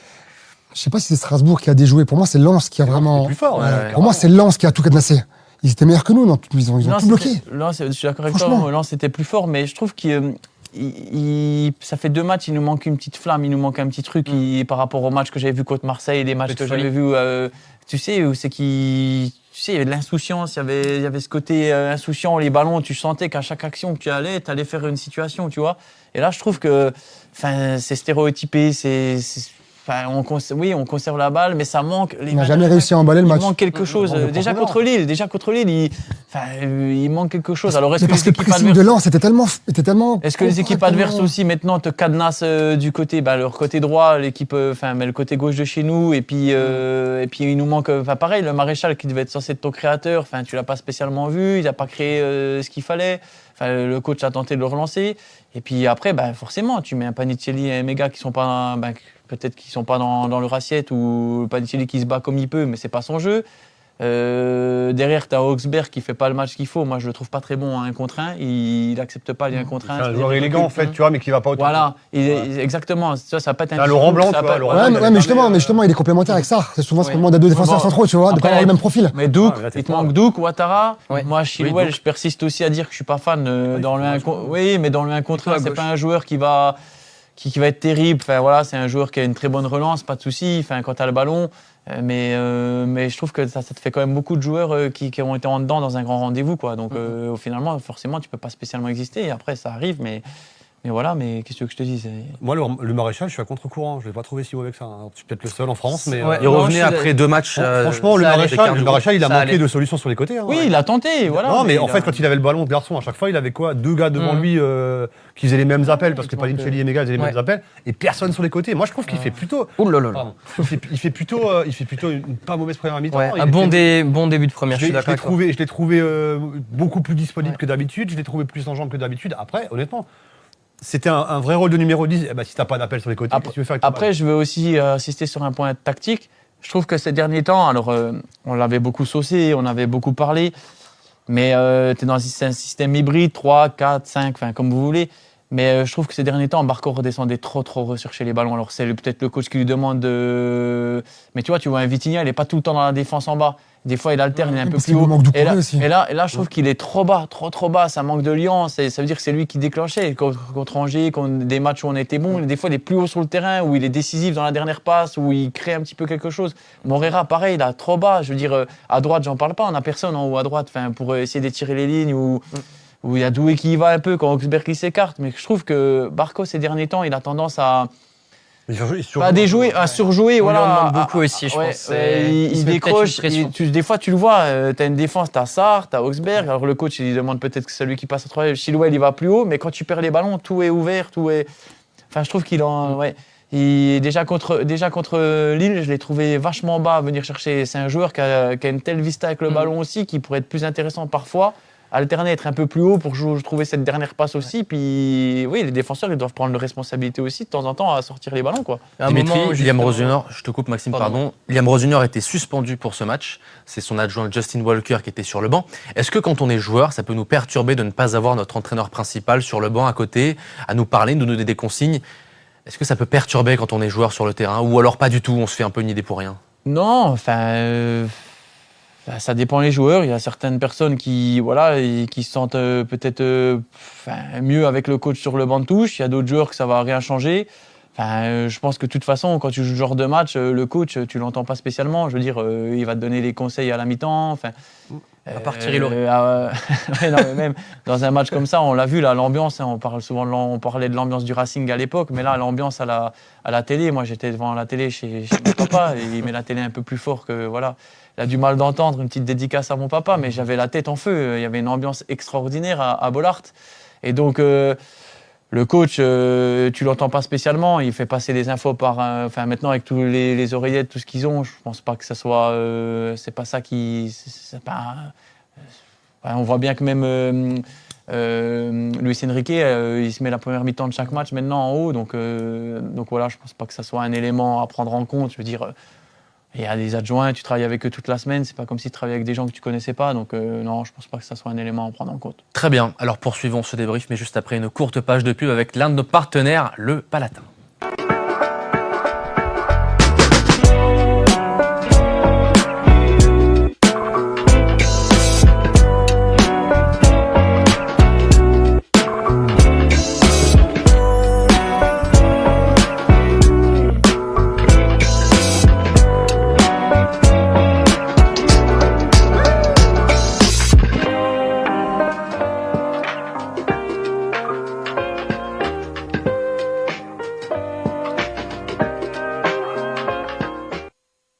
Je sais pas si c'est Strasbourg qui a déjoué. Pour moi, c'est Lens qui a vraiment. plus fort. Ouais. Pour moi, c'est Lens qui a tout cadenassé. Ils étaient meilleurs que nous, non ils ont tout bloqué. Je suis d'accord avec toi. Franchement. Lens était plus fort, mais je trouve que ça fait 2 matchs, il nous manque une petite flamme, il nous manque un petit truc par rapport au match que j'avais vu contre Marseille, les matchs Peu de que j'avais vus, tu sais, où c'est qu'il. Tu sais, il y avait de l'insouciance, il y avait ce côté insouciant, les ballons, tu sentais qu'à chaque action que tu allais faire une situation, tu vois. Et là, je trouve que c'est stéréotypé, on conserve la balle, mais ça manque. On n'a jamais réussi à emballer le match. Il manque quelque chose. manque de Déjà profondeur. contre Lille, il manque quelque chose. Alors, est-ce Mais que parce les que le équipes pressing de Lens était tellement. est-ce que les équipes adverses aussi maintenant te cadenassent du côté, leur côté droit, l'équipe, mais le côté gauche de chez nous, et puis il nous manque, pareil, le Maréchal qui devait être censé être ton créateur, tu l'as pas spécialement vu, il n'a pas créé ce qu'il fallait. Le coach a tenté de le relancer, et puis après, forcément, tu mets un Panicelli et un Mega qui sont pas, peut-être qu'ils sont pas dans leur assiette, ou le Panicelli qui se bat comme il peut, mais c'est pas son jeu. Derrière, tu as Augsberg qui fait pas le match qu'il faut. Moi, je le trouve pas très bon en 1 contre 1. Il n'accepte pas les 1 contre 1. C'est un joueur élégant, en fait, tu vois, mais qui va pas autant. Voilà, exactement. Ça peut être C'est un Laurent Blanc, tu vois, Laurent Ouais, Blanc, mais justement, il est complémentaire avec ça. C'est souvent ce qu'on demande à deux défenseurs centraux, tu vois, de pas Après, avoir le même profil. Mais Douk, Ah, là, c'est il te fort. manque Douk, Ouattara. Ouais. Moi, Chilwell, Douk. je persiste aussi à dire que je suis pas fan dans le 1 contre. Oui, mais dans le 1 contre Plutôt à 1, c'est gauche. pas un joueur qui va être terrible. Voilà, c'est un joueur qui a une très bonne relance, pas de souci. Quand tu as le ballon. Mais je trouve que ça te fait quand même beaucoup de joueurs qui ont été en dedans dans un grand rendez-vous, quoi. Donc, finalement, forcément, tu peux pas spécialement exister. Et après, ça arrive, mais voilà. Mais qu'est-ce que je te dis Moi, le Maréchal, je suis à contre-courant. Je l'ai pas trouvé si mauvais que ça. hein. Je suis peut-être le seul en France, mais. Ouais. Il Non, revenait je suis après 2 matchs. Franchement, le ça allait. Maréchal, il a Ça manqué allait. de solutions sur les côtés. hein. Oui, il a tenté, voilà. Non, mais il en a- fait, quand il avait le ballon, ce garçon, à chaque fois, il avait quoi 2 gars devant lui qui faisaient les mêmes appels, parce que il manque, Panicelli et Mega faisaient les mêmes ouais. appels, et personne sur les côtés. Moi, je trouve qu'il fait plutôt. Ouh là là là. Pardon. Il fait plutôt une pas mauvaise première mi-temps. Ouais, Il un était- bon début de première, je suis d'accord avec toi. Je l'ai trouvé beaucoup plus disponible Ouais. que d'habitude. Je l'ai trouvé plus en jambes que d'habitude. Après, honnêtement, c'était un vrai rôle de numéro 10. Eh ben, si t'as pas d'appel sur les côtés, qu'est-ce que tu veux faire avec ton Après, je veux aussi insister sur un point tactique. Je trouve que ces derniers temps, alors on l'avait beaucoup saucé, on avait beaucoup parlé, mais tu es dans un système hybride, 3, 4, 5, comme vous voulez. Mais je trouve que ces derniers temps, Barco redescendait trop rechercher les ballons. Alors c'est peut-être le coach qui lui demande de... Mais tu vois un Vitinha, il n'est pas tout le temps dans la défense en bas. Des fois, il alterne, il est un peu parce plus qu'il haut. lui manque Et là, Doucouré aussi. et là, je trouve qu'il est trop bas, trop bas. Ça manque de liant. Ça veut dire que c'est lui qui déclenchait. Contre Angers, contre des matchs où on était bon, des fois, il est plus haut sur le terrain, où il est décisif dans la dernière passe, où il crée un petit peu quelque chose. Moreira, pareil, il a trop bas. Je veux dire, à droite, j'en parle pas. On n'a personne en haut à droite pour essayer d'étirer les lignes. Où il y a Doué qui y va un peu quand Augsberg qui s'écarte. Mais je trouve que Barco, ces derniers temps, il a tendance à pas déjouer, à surjouer. On lui en Voilà, demande beaucoup aussi, je pense. Il se met décroche. peut-être une pression. Des fois, tu le vois, tu as une défense, tu as Sarr, tu as Augsberg. Alors le coach, il demande peut-être que c'est celui qui passe à 3. Chilwell, il va plus haut. Mais quand tu perds les ballons, tout est ouvert. Enfin, je trouve qu'il en. Ouais. Déjà contre Lille, je l'ai trouvé vachement bas à venir chercher. C'est un joueur qui a une telle vista avec le ballon aussi, qui pourrait être plus intéressant parfois. alterner, être un peu plus haut pour trouver cette dernière passe aussi. Puis oui, les défenseurs, ils doivent prendre leur responsabilité aussi de temps en temps à sortir les ballons, quoi. À un Dimitri, moment, Liam justement- Rosenior, je te coupe Maxime, pardon. Liam Rosenior était suspendu pour ce match. C'est son adjoint Justin Walker qui était sur le banc. Est-ce que quand on est joueur, ça peut nous perturber de ne pas avoir notre entraîneur principal sur le banc à côté, à nous parler, nous donner des consignes? Est-ce que ça peut perturber quand on est joueur sur le terrain ou alors pas du tout, on se fait un peu une idée pour rien? Non, enfin, ça dépend les joueurs. Il y a certaines personnes qui, voilà, qui se sentent peut-être mieux avec le coach sur le banc de touche. Il y a d'autres joueurs que ça va rien changer. Enfin, je pense que de toute façon, quand tu joues ce genre de match, le coach, tu l'entends pas spécialement. Je veux dire, il va te donner les conseils à la mi-temps. Enfin, À part Thierry Laurey. Ouais, non, mais même dans un match comme ça, on l'a vu, là, l'ambiance. Hein, on parlait de l'ambiance du Racing à l'époque, mais là, l'ambiance à la télé. Moi, j'étais devant la télé chez mon papa et il met la télé un peu plus fort que voilà. Il a du mal d'entendre, une petite dédicace à mon papa, mais j'avais la tête en feu. Il y avait une ambiance extraordinaire à Bollaert. Et donc, le coach, tu l'entends pas spécialement. Il fait passer les infos maintenant, avec tous les oreillettes, tout ce qu'ils ont, je pense pas que ça soit. C'est pas ça qui. On voit bien que même Luis Enrique, il se met la première mi-temps de chaque match maintenant en haut. Donc voilà, je pense pas que ça soit un élément à prendre en compte. Je veux dire. Il y a des adjoints, tu travailles avec eux toute la semaine, c'est pas comme si tu travaillais avec des gens que tu connaissais pas, donc non, je pense pas que ça soit un élément à prendre en compte. Très bien, alors poursuivons ce débrief, mais juste après une courte page de pub avec l'un de nos partenaires, le Palatin.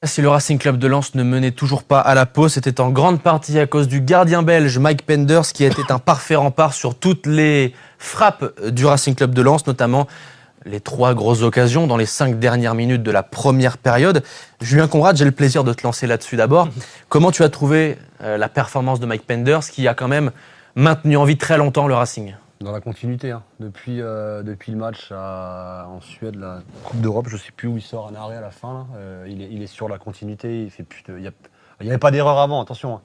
Si le Racing Club de Lens ne menait toujours pas à la pause, c'était en grande partie à cause du gardien belge Mike Penders qui était un parfait rempart sur toutes les frappes du Racing Club de Lens, notamment les 3 grosses occasions dans les 5 dernières minutes de la première période. Julien Conrad, j'ai le plaisir de te lancer là-dessus d'abord. Comment tu as trouvé la performance de Mike Penders qui a quand même maintenu en vie très longtemps le Racing? Dans la continuité, hein. Depuis le match en Suède, la Coupe d'Europe, je ne sais plus où il sort un arrêt à la fin. Là. Il est sur la continuité. Il n'y avait pas d'erreur avant, attention. Hein.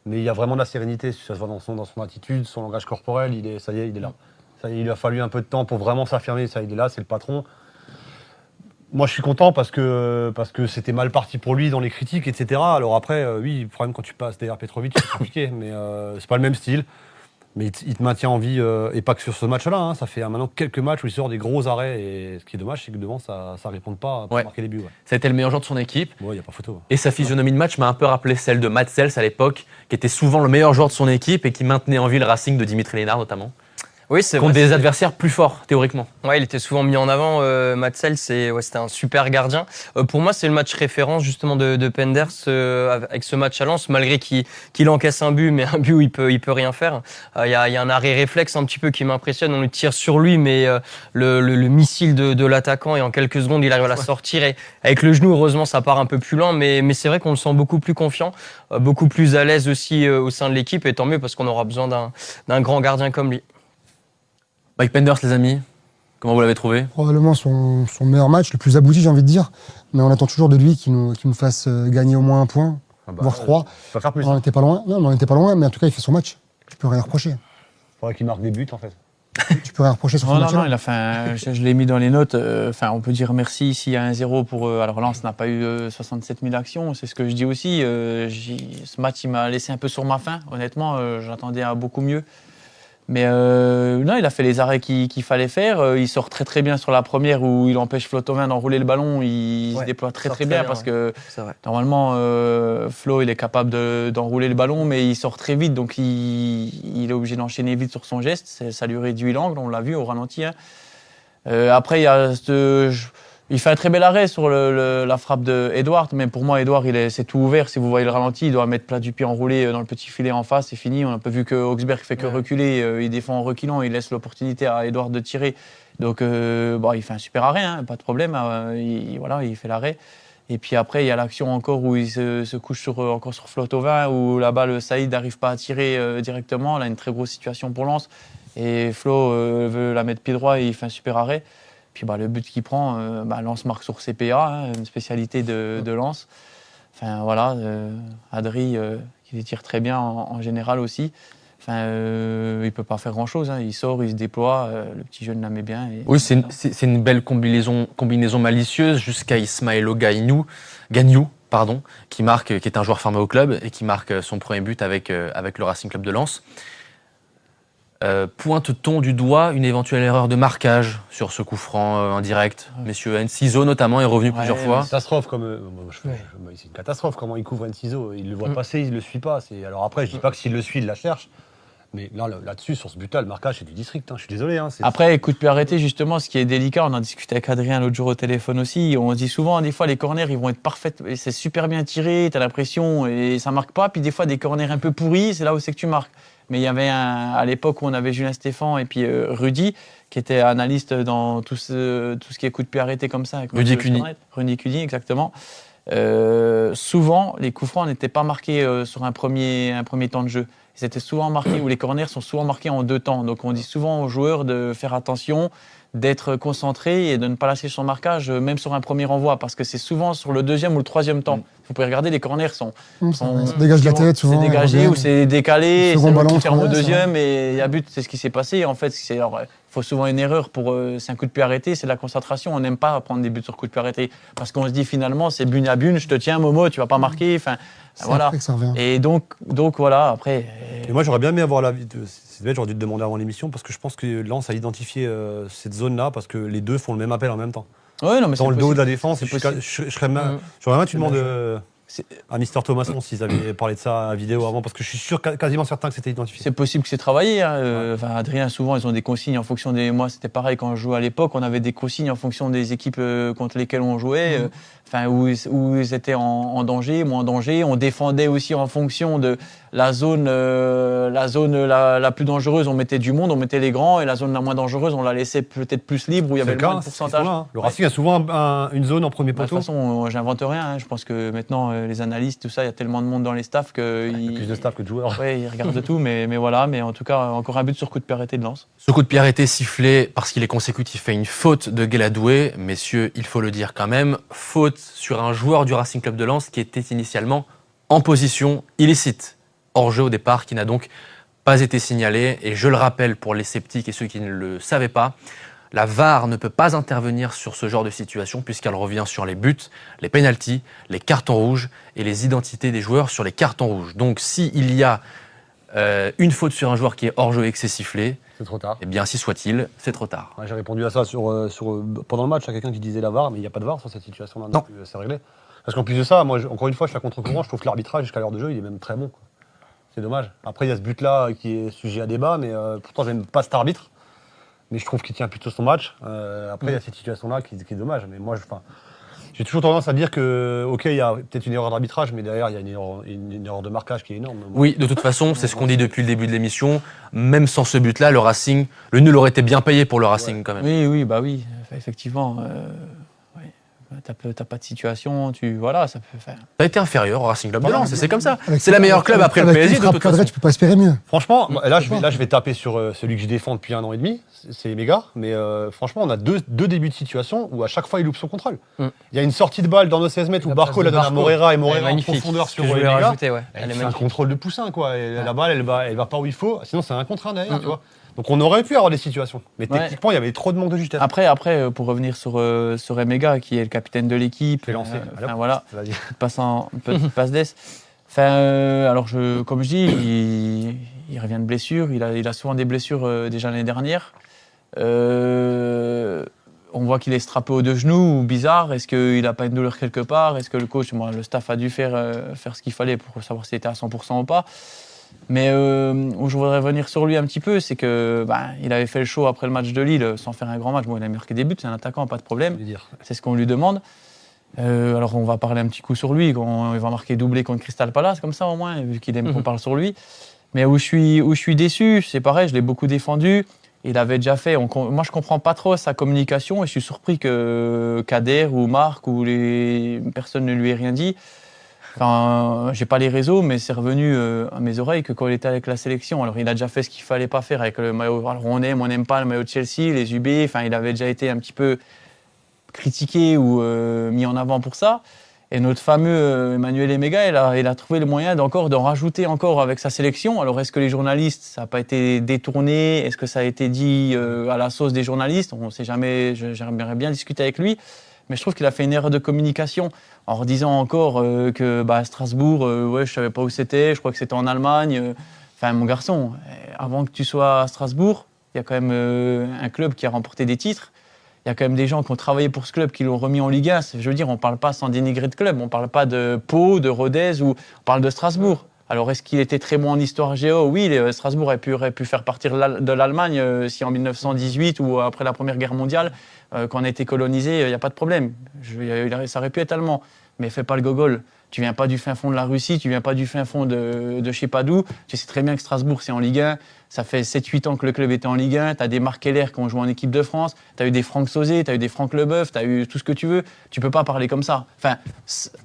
Mais il y a vraiment de la sérénité, ça se voit dans son attitude, son langage corporel. Ça y est, il est là. Ça y est, il a fallu un peu de temps pour vraiment s'affirmer. Ça, il est là, c'est le patron. Moi, je suis content parce que c'était mal parti pour lui dans les critiques, etc. Alors après, oui, le problème quand tu passes derrière Petrovic, c'est compliqué, mais c'est pas le même style. Mais il te maintient en vie, et pas que sur ce match-là. Hein. Ça fait maintenant quelques matchs où il sort des gros arrêts. Et ce qui est dommage, c'est que devant, ça ne répond pas pour marquer des buts. Ouais. Ça a été le meilleur joueur de son équipe. Il n'y a pas photo. Et sa physionomie de match m'a un peu rappelé celle de Mats Sels à l'époque, qui était souvent le meilleur joueur de son équipe et qui maintenait en vie le Racing de Dimitri Lénard notamment. Oui, c'est Contre vrai. des adversaires plus forts, théoriquement. Ouais, il était souvent mis en avant. Mats Sels, c'était un super gardien. Pour moi, c'est le match référence justement de Penders avec ce match à Lens, malgré qu'il encaisse un but, mais un but où il peut rien faire. Il y a un arrêt réflexe un petit peu qui m'impressionne. On lui tire sur lui, mais le missile de l'attaquant, et en quelques secondes, il arrive à la sortir. Et avec le genou, heureusement, ça part un peu plus loin, mais c'est vrai qu'on le sent beaucoup plus confiant, beaucoup plus à l'aise aussi au sein de l'équipe, et tant mieux parce qu'on aura besoin d'un grand gardien comme lui. Mike Penders, les amis, comment vous l'avez trouvé? Probablement son meilleur match, le plus abouti, j'ai envie de dire. Mais on attend toujours de lui qu'il nous fasse gagner au moins un point, voire 3. Ça va faire plus. On n'était pas loin. Non, on n'était pas loin, mais en tout cas, il fait son match. Tu peux rien reprocher. Il faudrait qu'il marque des buts, en fait. Tu peux rien reprocher sur son match. Non, il a fait je l'ai mis dans les notes. On peut dire merci s'il y a 1-0 pour eux. Alors Lens n'a pas eu 67 000 actions, c'est ce que je dis aussi. Ce match, il m'a laissé un peu sur ma faim. Honnêtement, j'attendais à beaucoup mieux. Mais non, il a fait les arrêts qu'il fallait faire. Il sort très très bien sur la première où il empêche Flo Thauvin d'enrouler le ballon. Il se déploie très très bien parce que normalement Flo il est capable d'enrouler le ballon, mais il sort très vite, donc il est obligé d'enchaîner vite sur son geste. Ça lui réduit l'angle, on l'a vu au ralenti. Hein. Après il fait un très bel arrêt sur la frappe de Edouard, mais pour moi Edouard c'est tout ouvert. Si vous voyez le ralenti, il doit mettre plat du pied enroulé dans le petit filet en face, c'est fini. On a un peu vu que Augsberg fait que reculer, il défend en reculant, il laisse l'opportunité à Edouard de tirer. Donc il fait un super arrêt, hein, pas de problème. Il fait l'arrêt. Et puis après, il y a l'action encore où il se couche encore sur Flotovin, où là-bas, le Saïd n'arrive pas à tirer directement. Là, une très grosse situation pour Lens. Et Flo veut la mettre pied droit et il fait un super arrêt. Puis le but qu'il prend, Lens marque sur CPA, hein, une spécialité de Lens. Enfin voilà, Adri qui les tire très bien en général aussi. Enfin, il peut pas faire grand-chose. Hein. Il sort, il se déploie. Le petit jeune la met bien. Et Oui, c'est une belle combinaison malicieuse jusqu'à Ismaëlo Gagnou, qui est un joueur formé au club et qui marque son premier but avec le Racing Club de Lens. Pointe-t-on du doigt une éventuelle erreur de marquage sur ce coup franc indirect? Messieurs, Enciso notamment est revenu plusieurs fois. Catastrophe c'est une catastrophe comment il couvre Enciso. Il le voit passer, il le suit pas. Alors après, je dis pas que s'il le suit, il la cherche. Mais là-dessus, sur ce but-là, le marquage, c'est du district. Hein. Je suis désolé. Hein, Après, coup de pied arrêté, justement, ce qui est délicat, on en discutait avec Adrien l'autre jour au téléphone aussi. On dit souvent, des fois, les corners, ils vont être parfaits. Et c'est super bien tiré, t'as l'impression, et ça marque pas. Puis des fois, des corners un peu pourris, c'est là où c'est que tu marques. Mais il y avait à l'époque où on avait Julien Stéphan et puis Rudy, qui était analyste dans tout ce qui est coup de pied arrêté comme ça. Rudy Cuny. Rudy Cuny, exactement. Souvent, les coups francs n'étaient pas marqués sur un premier temps de jeu. Ils étaient souvent marqués, ou les corners sont souvent marqués en 2 temps. Donc on dit souvent aux joueurs de faire attention, d'être concentré et de ne pas lâcher son marquage, même sur un premier renvoi, parce que c'est souvent sur le 2e ou le 3e temps. Vous pouvez regarder, les corners sont ça dégage de la tête souvent. C'est dégagé ou c'est décalé, Second c'est ballon, qui ferme au ouais, 2e et il y a but, c'est ce qui s'est passé. En fait, il faut souvent une erreur c'est un coup de pied arrêté, c'est de la concentration. On n'aime pas prendre des buts sur coup de pied arrêté parce qu'on se dit finalement c'est bune à bune, je te tiens Momo, tu vas pas marquer. Enfin voilà. Après que ça revient. Et donc voilà, après. Et moi, j'aurais bien aimé avoir l'avis de. J'aurais dû te demander avant l'émission parce que je pense que Lens a identifié cette zone-là parce que les deux font le même appel en même temps. Ouais, non, mais dans le dos de la défense, c'est possible. j'aurais bien tu demandes à Mister Thomasson s'ils avaient parlé de ça à vidéo avant, parce que je suis sûr, quasiment certain que c'était identifié. C'est possible que c'est travaillé. Hein. Adrien, souvent, ils ont des consignes en fonction des. Moi, c'était pareil quand je jouais à l'époque, on avait des consignes en fonction des équipes contre lesquelles on jouait, où ils étaient en danger, moins en danger. On défendait aussi en fonction de la zone la plus dangereuse, on mettait du monde, on mettait les grands, et la zone la moins dangereuse, on la laissait peut-être plus libre, où il y avait le moins de pourcentage. Le Racing a souvent une zone en premier poteau. De toute façon, j'invente rien. Hein. Je pense que maintenant, les analystes, tout ça, il y a tellement de monde dans les staffs que. Il y a plus de staff que de joueurs. Oui, ils regardent tout, mais voilà. Mais en tout cas, encore un but sur coup de pied arrêté de Lens. Ce coup de pied arrêté sifflé parce qu'il est consécutif à une faute de Guéladoué. Messieurs, il faut le dire quand même, faute sur un joueur du Racing Club de Lens qui était initialement en position illicite. Hors-jeu au départ, qui n'a donc pas été signalé. Et je le rappelle pour les sceptiques et ceux qui ne le savaient pas, la VAR ne peut pas intervenir sur ce genre de situation puisqu'elle revient sur les buts, les pénaltys, les cartons rouges et les identités des joueurs sur les cartons rouges. Donc s'il y a une faute sur un joueur qui est hors-jeu et que c'est sifflé, c'est trop tard. Eh bien, si soit-il, c'est trop tard. Ouais, j'ai répondu à ça pendant le match à quelqu'un qui disait la VAR, mais il n'y a pas de VAR sur cette situation-là. Non. C'est réglé. Parce qu'en plus de ça, moi, encore une fois, je suis à contre-courant. Je trouve que l'arbitrage jusqu'à l'heure de jeu, il est même très bon. Quoi. C'est dommage. Après, il y a ce but-là qui est sujet à débat, mais pourtant, j'aime pas cet arbitre. Mais je trouve qu'il tient plutôt son match. Après, il y a cette situation-là qui est dommage. Mais moi, j'ai toujours tendance à dire que, ok, il y a peut-être une erreur d'arbitrage, mais derrière, il y a une erreur de marquage qui est énorme. Oui, de toute façon, c'est ce qu'on dit depuis le début de l'émission. Même sans ce but-là, le nul aurait été bien payé pour le Racing quand même. Oui, oui. Effectivement. T'as pas de situation, ça peut faire. T'as été inférieur au Racing Club de Lens, c'est comme ça. C'est la meilleure club après le PSG. De toute façon. Tu peux pas espérer mieux. Franchement, là, je vais taper sur celui que je défends depuis 1 an et demi. C'est méga, mais franchement, on a deux débuts de situation où à chaque fois il loupe son contrôle. Il y a une sortie de balle dans nos 16 mètres où Barco la donne à Moreira et Moreira en profondeur sur les gars. C'est un contrôle de poussin, quoi. Et la balle, elle va pas où il faut. Sinon, c'est un contre 1 derrière, tu vois. Donc on aurait pu avoir des situations, mais techniquement il y avait trop de manque de justesse. Après pour revenir sur Emega, qui est le capitaine de l'équipe, passe d'ess. Alors comme je dis, il revient de blessure, il a souvent des blessures déjà l'année dernière. On voit qu'il est strappé aux 2 genoux, ou bizarre. Est-ce qu'il n'a pas une douleur quelque part? Est-ce que le coach, le staff a dû faire ce qu'il fallait pour savoir s'il était à 100% ou pas? Mais où je voudrais revenir sur lui un petit peu, c'est que il avait fait le show après le match de Lille sans faire un grand match. Bon, il a marqué des buts, c'est un attaquant, pas de problème. C'est ce qu'on lui demande. Alors on va parler un petit coup sur lui. Il va marquer doublé contre Crystal Palace, comme ça au moins, vu qu'il aime qu'on parle sur lui. Mais où je suis déçu, c'est pareil, je l'ai beaucoup défendu. il avait déjà fait. Moi, je comprends pas trop sa communication et je suis surpris que Kader ou Marc ou personne ne lui ait rien dit. Enfin, j'ai pas les réseaux, mais c'est revenu à mes oreilles que quand il était avec la sélection, alors il a déjà fait ce qu'il fallait pas faire avec le maillot. Alors on n'aime pas le maillot de Chelsea, les UB. Enfin, il avait déjà été un petit peu critiqué ou mis en avant pour ça. Et notre fameux Emmanuel Emega, il a trouvé le moyen d'en rajouter encore avec sa sélection. Alors, est-ce que les journalistes, ça n'a pas été détourné? Est-ce que ça a été dit à la sauce des journalistes? On ne sait jamais, j'aimerais bien discuter avec lui. Mais je trouve qu'il a fait une erreur de communication en redisant encore que Strasbourg, ouais, je ne savais pas où c'était, je crois que c'était en Allemagne. Enfin, mon garçon, avant que tu sois à Strasbourg, il y a quand même un club qui a remporté des titres. Il y a quand même des gens qui ont travaillé pour ce club, qui l'ont remis en Ligue 1. Je veux dire, on ne parle pas sans dénigrer de club. On ne parle pas de Pau, de Rodez, ou on parle de Strasbourg. Alors, est-ce qu'il était très bon en histoire géo? Oui, Strasbourg aurait pu faire partir de l'Allemagne si en 1918 ou après la Première Guerre mondiale, quand on a été colonisé, il n'y a pas de problème. Ça aurait pu être allemand. Mais fais pas le gogol. Tu viens pas du fin fond de la Russie, tu viens pas du fin fond de je sais pas d'où. Tu sais très bien que Strasbourg, c'est en Ligue 1. Ça fait 7-8 ans que le club était en Ligue 1. Tu as des Marc Keller qui ont joué en équipe de France. Tu as eu des Franck Sauzé, tu as eu des Franck Leboeuf, tu as eu tout ce que tu veux. Tu peux pas parler comme ça. Enfin,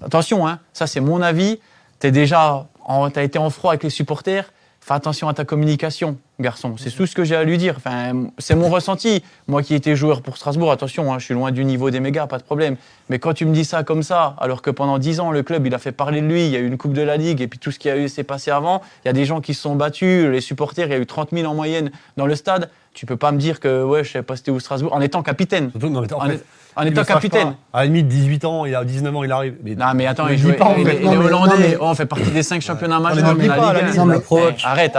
attention, hein, ça c'est mon avis. Tu as été en froid avec les supporters. Fais attention à ta communication, garçon. C'est tout ce que j'ai à lui dire. Enfin, c'est mon ressenti. Moi qui étais joueur pour Strasbourg, attention, hein, je suis loin du niveau des mégas, pas de problème. Mais quand tu me dis ça comme ça, alors que pendant 10 ans, le club, il a fait parler de lui, il y a eu une Coupe de la Ligue, et puis tout ce qui a eu s'est passé avant, il y a des gens qui se sont battus, les supporters, il y a eu 30 000 en moyenne dans le stade. Tu peux pas me dire que ouais, je sais pas c'était où Strasbourg, en étant capitaine. Surtout, non, mais En étant capitaine. À la limite, 18 ans, il a 19 ans, il arrive. Non, mais attends, il dis pas, en fait. est Non, mais- hollandais. non, mais- On fait partie des 5 championnats On majeurs les de dit la pas, à la Ligue 1. limite, non, mais- Eh, arrête.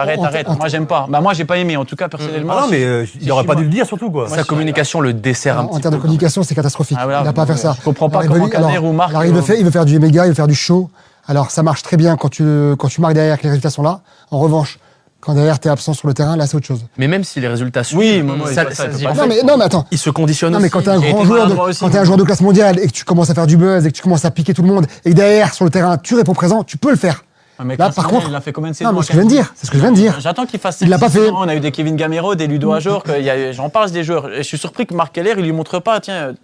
Moi, j'aime pas. Bah, moi, j'ai pas aimé. En tout cas, personnellement. Ah non, mais il aurait pas dû le dire, surtout, quoi. Sa communication le dessert un En petit termes de peu. communication, c'est catastrophique. Ah, voilà. Il n'a pas à faire ça. Je comprends pas Alors, comment il veut- Kader ou Marc. Alors, il veut faire du méga, il veut faire du show. Alors, ça marche très bien quand tu marques derrière que les résultats sont là. En revanche, quand derrière, tu es absent sur le terrain, là, c'est autre chose. Mais même si les résultats suivent, Oui, mais moi, ça- ça, ça- il faut pas Non, mais attends. il se conditionne Non, mais aussi. quand t'es un J'ai grand été joueur, maladroit aussi. quand t'es un joueur de classe mondiale et que tu commences à faire du buzz et que tu commences à piquer tout le monde et que derrière, sur le terrain, tu réponds présent, tu peux le faire. Ah, mais Là, Christian, par contre- il a fait combien de Non, saisons mais à ce que je viens de 15 dire, c'est ce que je viens de dire. J'attends qu'il fasse Il l'a pas 7 fait. saisons. On a eu des Kevin Gamero, des Ludo Ajor. J'en parle des joueurs. Et je suis surpris que Marc Keller, il lui montre pas. Tiens,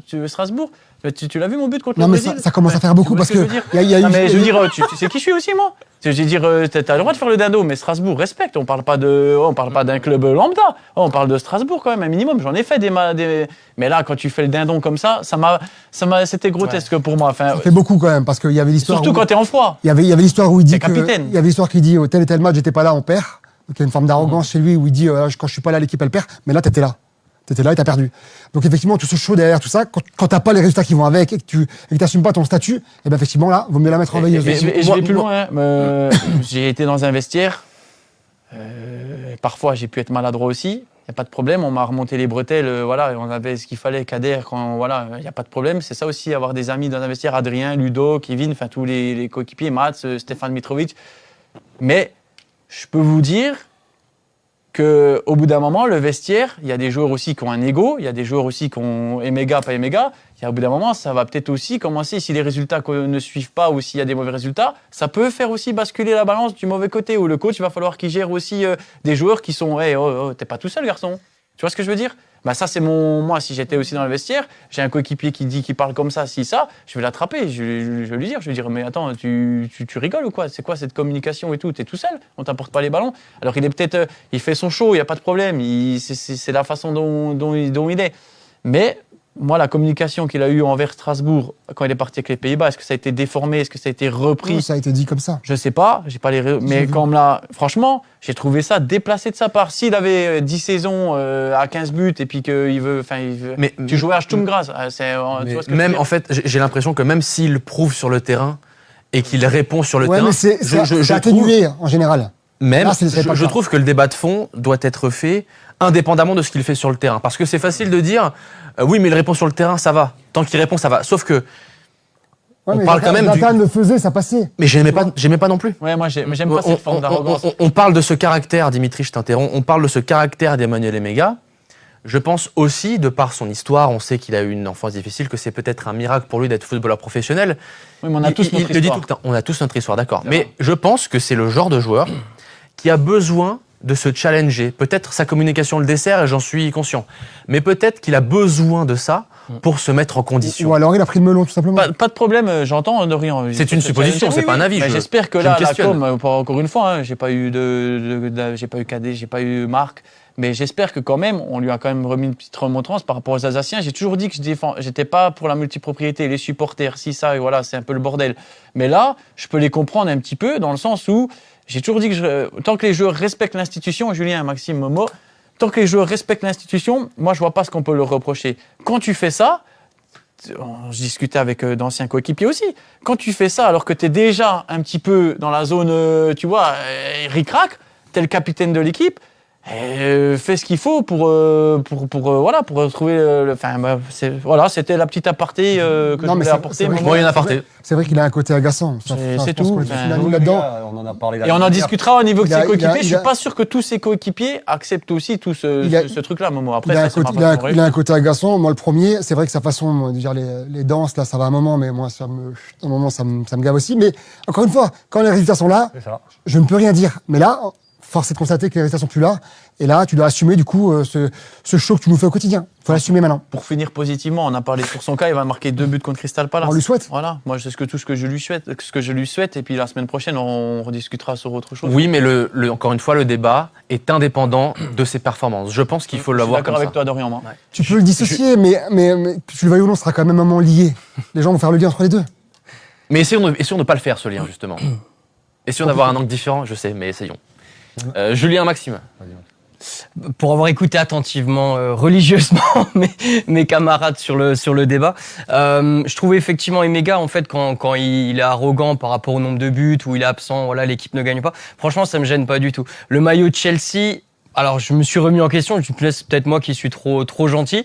tu veux Strasbourg? Tu l'as vu mon but contre Non, le mais Brésil? ça commence à faire beaucoup Tu vois parce ce que je que veux dire il y a Non, eu. mais je veux dire, tu sais qui je suis aussi, moi. Je veux dire, t'as le droit de faire le dindon, mais Strasbourg, respecte. On parle pas d'un club lambda. On parle de Strasbourg quand même, un minimum. J'en ai fait mais là, quand tu fais le dindon comme ça, c'était grotesque pour moi. Enfin, Ça fait beaucoup quand même parce qu'il y avait l'histoire. surtout où- quand t'es en froid. Il y avait l'histoire où il dit C'est que. capitaine. Il y avait l'histoire qui dit tel et tel match, j'étais pas là, on perd. Donc il y a une forme d'arrogance chez lui où il dit quand je suis pas là, l'équipe elle perd. Mais là, t'étais là. T'étais là et t'as perdu. Donc effectivement, tout ce show derrière tout ça, quand t'as pas les résultats qui vont avec et que tu t'assumes pas ton statut, et ben effectivement là, vaut mieux la mettre en veilleuse. Et je vais Moi- plus loin. hein. J'ai été dans un vestiaire. Parfois, j'ai pu être maladroit aussi. Il n'y a pas de problème. On m'a remonté les bretelles. Voilà, on avait ce qu'il fallait. Kader, voilà, il n'y a pas de problème. C'est ça aussi, avoir des amis dans un vestiaire. Adrien, Ludo, Kevin, enfin tous les coéquipiers, Mats, Stéphane Mitrovic. Mais je peux vous dire qu'au bout d'un moment, le vestiaire, il y a des joueurs aussi qui ont un ego, il y a des joueurs aussi qui ont Emega, pas Emega. Et au bout d'un moment, ça va peut-être aussi commencer, si les résultats ne suivent pas ou s'il y a des mauvais résultats, ça peut faire aussi basculer la balance du mauvais côté, où le coach, il va falloir qu'il gère aussi des joueurs qui sont hey, oh, t'es pas tout seul, garçon. Tu vois ce que je veux dire? Bah ça, c'est moi, si j'étais aussi dans le vestiaire, j'ai un coéquipier qui parle comme ça, ça, je vais l'attraper, je vais lui dire, mais attends, tu rigoles ou quoi? C'est quoi cette communication et tout? T'es tout seul, on t'apporte pas les ballons. Alors il est peut-être, il fait son show, il y a pas de problème, c'est la façon dont il est. Mais moi, la communication qu'il a eue envers Strasbourg quand il est parti avec les Pays-Bas, est-ce que ça a été déformé, est-ce que ça a été repris? Oui, ça a été dit comme ça. Je sais pas, j'ai pas mais comme là, franchement, j'ai trouvé ça déplacé de sa part. S'il avait 10 saisons à 15 buts et puis qu'il veut, Mais- tu jouais à Sturm Graz, tu vois ce que je veux Même dire en fait, j'ai l'impression que même s'il prouve sur le terrain et qu'il répond sur le Ouais, terrain, mais c'est je atténué en général. Même, Là, c'est pas le je cas. trouve que le débat de fond doit être fait indépendamment de ce qu'il fait sur le terrain. Parce que c'est facile de dire, oui, mais il répond sur le terrain, ça va. Tant qu'il répond, ça va. Sauf que, Ouais, On mais parle quand même Zlatan le faisait, ça passait. mais j'aimais pas non plus. Ouais, moi, j'aime pas cette forme d'arrogance. On parle de ce caractère, Dimitri, je t'interromps, on parle de ce caractère d'Emmanuel Emega. Je pense aussi, de par son histoire, on sait qu'il a eu une enfance difficile, que c'est peut-être un miracle pour lui d'être footballeur professionnel. Oui, mais on a tous notre il le dit histoire. tout le temps. On a tous notre histoire, d'accord. Mais je pense que c'est le genre de joueur qui a besoin de se challenger. Peut-être sa communication le dessert, et j'en suis conscient. Mais peut-être qu'il a besoin de ça pour se mettre en condition. Ou alors il a pris le melon, tout simplement. Pas de problème, j'entends Dorian. C'est une supposition, c'est pas un avis. Mais j'espère que je là, me la questionne. com, encore une fois, j'ai pas eu j'ai pas eu Cadet, j'ai pas eu Marc, mais j'espère que quand même, on lui a quand même remis une petite remontrance par rapport aux Alsaciens. J'ai toujours dit que j'étais pas pour la multipropriété, les supporters, si ça, et voilà, c'est un peu le bordel. Mais là, je peux les comprendre un petit peu dans le sens où j'ai toujours dit que tant que les joueurs respectent l'institution, Julien, Maxime, Momo, tant que les joueurs respectent l'institution, moi je vois pas ce qu'on peut leur reprocher. Quand tu fais ça, je discutais avec d'anciens coéquipiers aussi. Quand tu fais ça, alors que tu es déjà un petit peu dans la zone, tu vois, ric-rac, tu es le capitaine de l'équipe, fais ce qu'il faut pour retrouver. Voilà, c'était la petite aparté que je voulais apporter. Moyen aparté. C'est vrai qu'il a un côté agaçant. C'est tout. Là-dedans. On en a parlé. Et on en discutera au niveau de ses coéquipiers. Je il suis a- pas sûr que tous ses coéquipiers acceptent aussi tout ce truc-là, Momo. Après, Il a, ça, un c'est côté, ma façon de il a un côté agaçant. Moi, le premier, c'est vrai que sa façon de dire les danses, là, ça va un moment, mais moi, à un moment, ça me gave aussi. Mais encore une fois, quand les résultats sont là, C'est ça. je ne peux rien dire. Mais là, force est de constater que les résultats sont plus là. Et là, tu dois assumer, du coup, ce show que tu nous fais au quotidien. Il faut l'assumer maintenant. Pour finir positivement, on a parlé sur son cas, il va marquer 2 buts contre Crystal Palace. On lui souhaite. Voilà, moi c'est tout ce que je lui souhaite, et puis la semaine prochaine on rediscutera sur autre chose. Oui, mais encore une fois, le débat est indépendant de ses performances. Je pense qu'il faut Je suis l'avoir d'accord comme avec ça. toi, Dorian. Moi. Tu peux le dissocier, mais tu le veuilles ou non, ce sera quand même un moment lié. Les gens vont faire le lien entre les deux. Mais essayons de ne pas le faire, ce lien, justement. Essayons d'avoir un angle différent, je sais, mais essayons. Julien, Maxime. Pour avoir écouté attentivement, religieusement mes camarades sur le débat, je trouvais effectivement Emega, en fait, quand il est arrogant par rapport au nombre de buts, ou il est absent, voilà, l'équipe ne gagne pas. Franchement, ça me gêne pas du tout. Le maillot de Chelsea, alors je me suis remis en question, je me laisse peut-être moi qui suis trop gentil,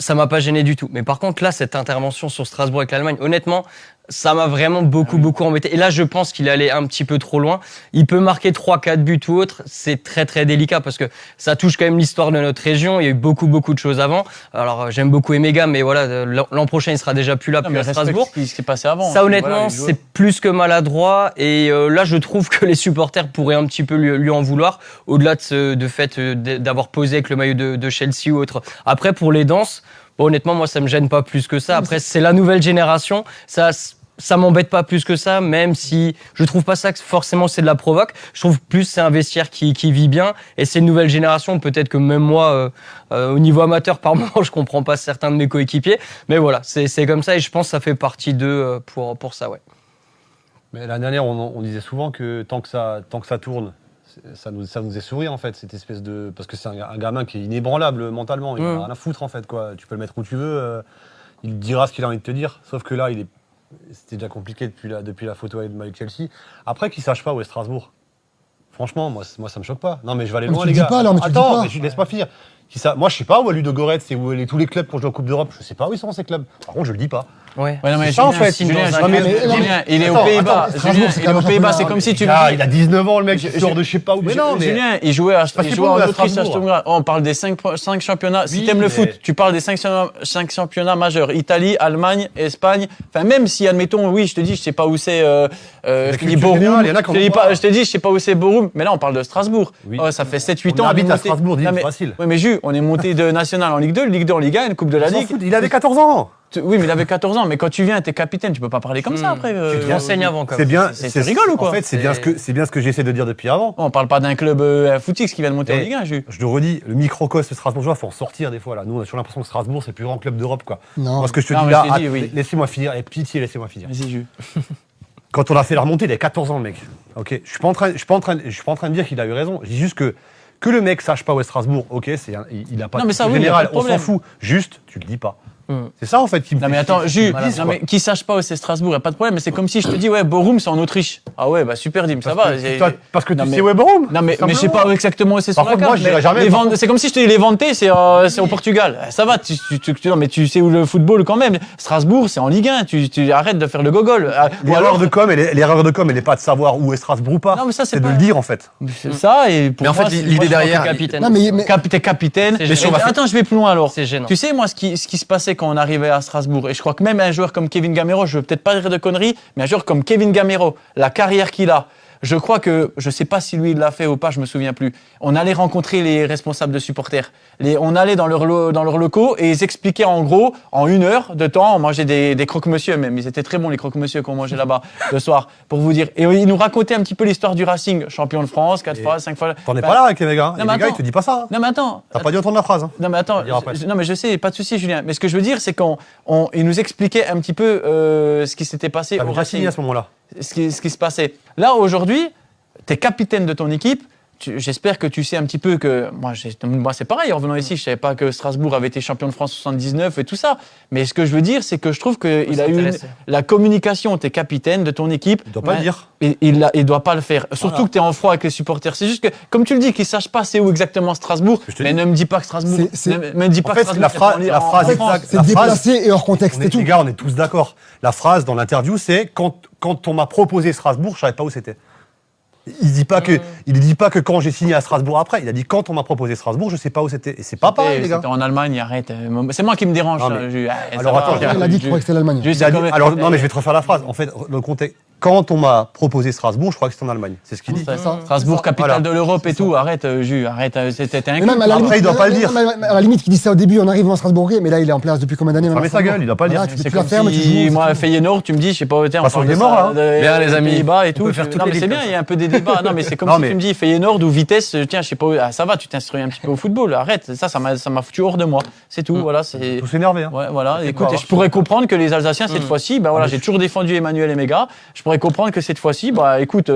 ça m'a pas gêné du tout. Mais par contre là, cette intervention sur Strasbourg avec l'Allemagne, honnêtement, ça m'a vraiment beaucoup embêté. Et là, je pense qu'il allait un petit peu trop loin. Il peut marquer 3-4 buts ou autre. C'est très délicat parce que ça touche quand même l'histoire de notre région. Il y a eu beaucoup de choses avant. Alors, j'aime beaucoup Emega, mais voilà, l'an prochain, il sera déjà plus là, plus à Strasbourg. Ce qui s'est passé avant. Ça, honnêtement, Voilà, c'est plus que maladroit. Et là, je trouve que les supporters pourraient un petit peu lui en vouloir, au-delà de fait d'avoir posé avec le maillot de Chelsea ou autre. Après, pour les danses, bon, honnêtement, moi, ça me gêne pas plus que ça. Après, c'est la nouvelle génération. Ça m'embête pas plus que ça, même si je trouve pas ça que forcément c'est de la provoque. Je trouve plus c'est un vestiaire qui vit bien, et c'est une nouvelle génération. Peut-être que même moi, au niveau amateur, par moment, je comprends pas certains de mes coéquipiers. Mais voilà, c'est comme ça, et je pense que ça fait partie d'eux pour ça, ouais. Mais l'année dernière, on disait souvent que tant que ça tourne, ça nous faisait sourire en fait, cette espèce de. Parce que c'est un gamin qui est inébranlable mentalement, il n'a rien à foutre en fait, quoi. Tu peux le mettre où tu veux, il dira ce qu'il a envie de te dire, sauf que là, c'était déjà compliqué depuis la photo avec Mike Chelsea. Après, qu'il sache pas où est Strasbourg. Franchement, moi, ça me choque pas. Non, mais je vais aller Mais loin, tu les le dis gars. pas, alors, mais tu le dis Attends, pas. mais je laisse pas finir. Moi, je sais pas où est Ludogorets et où tous les clubs pour jouer en Coupe d'Europe. Je sais pas où ils sont ces clubs. Par contre, je le dis pas. Ouais. Ouais, non, mais C'est ça, en fait. Julien, Non, mais- Julien, il est Attends, aux Pays-Bas. attends, Strasbourg, Julien, c'est il quand est même aux Pays-Bas. un C'est comme si tu il a 19 ans, le mec, il sort de je sais pas où. Mais non, mais. Julien, il jouait à qu'il en faut, à Autriche, à Strasbourg. Stuttgart. On parle des 5 championnats. Si Oui, t'aimes le mais- foot, tu parles des 5 championnats majeurs. Italie, Allemagne, Espagne. Enfin, même si, admettons, oui, je te dis, je sais pas où c'est. Je te dis culture Borum. générale, il y en a qui en ont pas. Je te dis, je sais pas où c'est Borum. Mais là, on parle de Strasbourg. Oui. Oh, ça fait 7-8 On ans. habite est à monté- Strasbourg, dis, Non, mais- facile. Oui, mais on est monté de national en Ligue 2, Ligue 2 en Ligue 1, une Coupe de la Ligue. Il avait 14 ans. Oui, mais il avait 14 ans. Mais quand tu viens, t'es capitaine, tu peux pas parler comme ça après. Tu te renseignes avant, quand C'est même. bien. Tu rigoles ou quoi En fait, c'est bien ce que j'essaie de dire depuis avant. On parle pas d'un club footix qui vient de monter en Ligue 1, Jules. Je le redis, le microcosme strasbourgeois, faut en sortir des fois là. Nous, on a toujours l'impression que Strasbourg, c'est le plus grand club d'Europe, quoi. Non. Moi, ce que je te Non, dis mais là, je t'ai dit, oui. laissez-moi finir. Et pitié, laissez-moi finir. Vas-y, Jules. Quand on a fait la remontée, il avait 14 ans, le mec. Ok, je suis pas en train de dire qu'il a eu raison. Je dis juste que le mec sache pas où est Strasbourg. Ok, il a pas. Non, mais ça, de oui, y a général, pas de on s'en problème. fout. Juste, tu le dis pas. C'est ça en fait qui me Non mais fait attends, chier. Jules, Voilà, non, quoi. mais qui sache pas où c'est Strasbourg, y a pas de problème, mais c'est comme si je te dis ouais, Borum c'est en Autriche. Ah ouais, bah super Dim, ça va. Parce que Non, tu mais- sais où est Borum. Non mais je sais pas exactement où c'est sur Par la contre, carte. moi, j'irai mais jamais, les par Ventes- contre. C'est comme si je te dis les Vantés, c'est au Portugal. Ça va, non mais tu sais où le football quand même. Strasbourg, c'est en Ligue 1, tu arrêtes de faire le gogol. Ou L'erreur alors de com, elle n'est pas de savoir où est Strasbourg ou pas. Non, mais ça, c'est c'est de pas- le dire en fait. c'est ça et pour Mais en moi, fait, c'est- l'idée moi, je pense derrière- que capitaine. Non, mais T'es capitaine. C'est Mais gênant. attends, je vais plus loin alors. C'est gênant. Tu sais, moi, ce qui se passait quand on arrivait à Strasbourg, et je crois que même un joueur comme Kevin Gamero, je veux peut-être pas dire de conneries, mais un joueur comme Kevin Gamero, la carrière qu'il a, Je crois que, je sais pas si lui il l'a fait ou pas, je me souviens plus. On allait rencontrer les responsables de supporters. On allait dans leurs locaux et ils expliquaient en gros, en 1 heure de temps, on mangeait des croque-monsieur même. Ils étaient très bons les croque-monsieur qu'on mangeait là-bas le soir, pour vous dire. Et ils nous racontaient un petit peu l'histoire du Racing, champion de France, 4 fois, 5 fois. T'en es pas là avec les gars. Non, Les mais gars, attends. ils te disent pas ça. Hein. Non mais attends. T'as pas dû entendre la phrase. Hein. Non mais attends, dira après. non mais je sais, pas de souci Julien. Mais ce que je veux dire, c'est qu'il nous expliquait un petit peu ce qui s'était passé T'avais au déjà Racing, signé à ce moment-là. ce qui se passait. Là aujourd'hui, t'es capitaine de ton équipe. J'espère que tu sais un petit peu que moi c'est pareil. En venant ici, je savais pas que Strasbourg avait été champion de France 79 et tout ça. Mais ce que je veux dire, c'est que je trouve qu'il a eu la communication. T'es capitaine de ton équipe. Il doit pas le dire. Il doit pas le faire. Surtout que t'es en froid avec les supporters. C'est juste que, comme tu le dis, qu'ils sachent pas c'est où exactement Strasbourg. Mais ne me dis pas que Strasbourg. Ne me dis pas En fait, que la Strasbourg. phrase exacte. C'est déplacé et hors contexte et tout. Les gars, on est tous d'accord. La phrase dans l'interview, c'est quand on m'a proposé Strasbourg, je savais pas où c'était. Il dit pas que quand j'ai signé à Strasbourg après, il a dit quand on m'a proposé Strasbourg, je sais pas où c'était. Et c'est pas pareil, les gars. C'était en Allemagne, arrête. C'est moi qui me dérange. Non, mais- ça Alors, va, attends, Il a dit qu'il croyait que c'était l'Allemagne. Juste, Il a dit- comme- alors, non, mais je vais te refaire la phrase. En fait, le contexte. Quand on m'a proposé Strasbourg, je crois que c'était en Allemagne. C'est ce qu'il dit. C'est ça. Strasbourg, capitale Voilà. de l'Europe et tout. Arrête, Jus, arrête. C'était un Mais même à la Après, limite, il doit pas le dire. À la limite, il dit ça au début en arrivant à Strasbourg, mais là, il est en place depuis combien d'années maintenant, Fermez sa gueule, il doit pas le dire. Voilà, tu peux C'est plus la comme faire, mais tu si, joues. moi, Feyenoord, tu me dis, je sais pas, tiens, on Façon parle de des morts, ça, hein. Bien, les amis. Pays-Bas et On tout. peut faire toutes Non, les mais c'est ligues bien, comme il y a un peu des débats. Non, mais c'est comme Non, si mais- tu me dis Feyenoord ou Vitesse, tiens, je sais pas, ça va, tu t'instruis un petit peu au football. Arrête, ça m'a foutu hors de moi. C'est tout, voilà, c'est. Tous énervés. Hein. Ouais, voilà. C'est Écoute, pas et je pourrais comprendre que les Alsaciens, cette fois-ci, bah voilà, j'ai toujours défendu Emmanuel Emega. Je pourrais comprendre que cette fois-ci, bah écoute,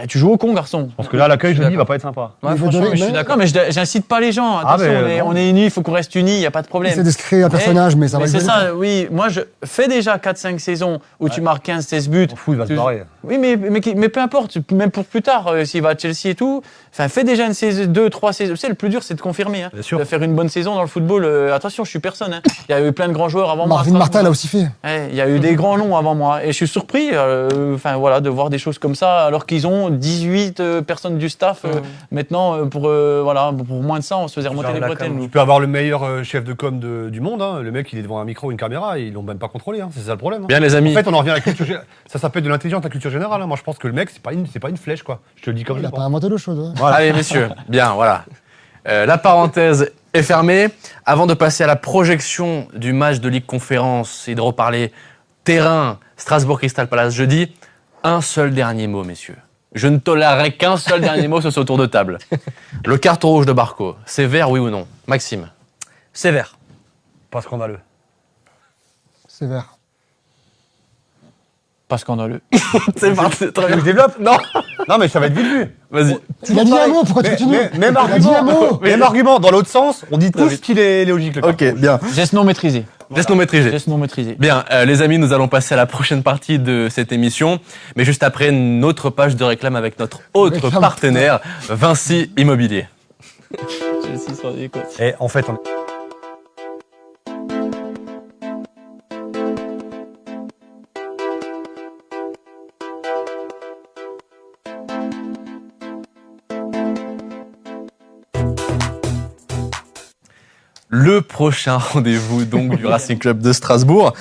tu joues au con, garçon. Parce que là, l'accueil, je dis, va pas être sympa. Ouais, Mais franchement, je mais je suis donne- d'accord. Non, mais j'incite pas les gens. Ah, Attention, mais, on est unis, il faut qu'on reste unis, il n'y a pas de problème. C'est de se créer un personnage, mais ça va c'est rigoler. ça, oui. Moi, je fais déjà 4-5 saisons où tu marques 15-16 buts. On fout, il va se Tu- barrer. Oui, mais peu importe, même pour plus tard, s'il va à Chelsea et tout. Enfin, fais déjà une saison, 2-3 saisons. Tu sais, le plus dur, c'est de confirmer. Hein. Bien sûr. De faire une bonne saison dans le football. Attention, je suis personne. Hein. Il y a eu plein de grands joueurs avant moi. à Marvin Strasbourg. Martin l'a aussi fait. Ouais, il y a eu des grands noms avant moi. Et je suis surpris voilà, de voir des choses comme ça, alors qu'ils ont 18 personnes du staff. Maintenant, pour moins de ça, on se faisait remonter les bretelles. Tu nous. peux avoir le meilleur chef de com du monde. Hein. Le mec, il est devant un micro, une caméra, ils l'ont même pas contrôlé. Hein. C'est ça le problème. Hein. Bien, les amis. En fait, on en revient à la culture générale. Ça s'appelle de l'intelligence, la culture générale. Hein. Moi, je pense que le mec, c'est pas une flèche, quoi. Je te le dis comme Il je n'a le pas pense. inventé l'eau chaude. Ouais. Voilà. Allez, messieurs, bien, voilà. La parenthèse est fermée. Avant de passer à la projection du match de Ligue Conférence et de reparler terrain Strasbourg-Crystal Palace jeudi, un seul dernier mot, messieurs. Je ne tolérerai qu'un seul dernier mot sur ce tour de table. Le carton rouge de Barco, c'est vert, oui ou non? Maxime? Sévère. Pas scandaleux. Sévère. Pas scandaleux. C'est parti, très bien. Je développe Non, Non, mais ça va être vite vu. vas-y. Il a dit un mot, pourquoi tu continues Même Il a dit un mot. argument. Même argument. Dans l'autre sens, on dit tous qu'il est logique, le carton Ok, rouge. bien. Geste non maîtrisé. Laisse-nous maîtriser. Geste non maîtrisé. Bien, les amis, nous allons passer à la prochaine partie de cette émission, mais juste après notre page de réclame avec notre autre Réclame. partenaire, Vinci Immobilier. Je suis sur des côtes. Et en fait, Le prochain rendez-vous donc du Racing Club de Strasbourg,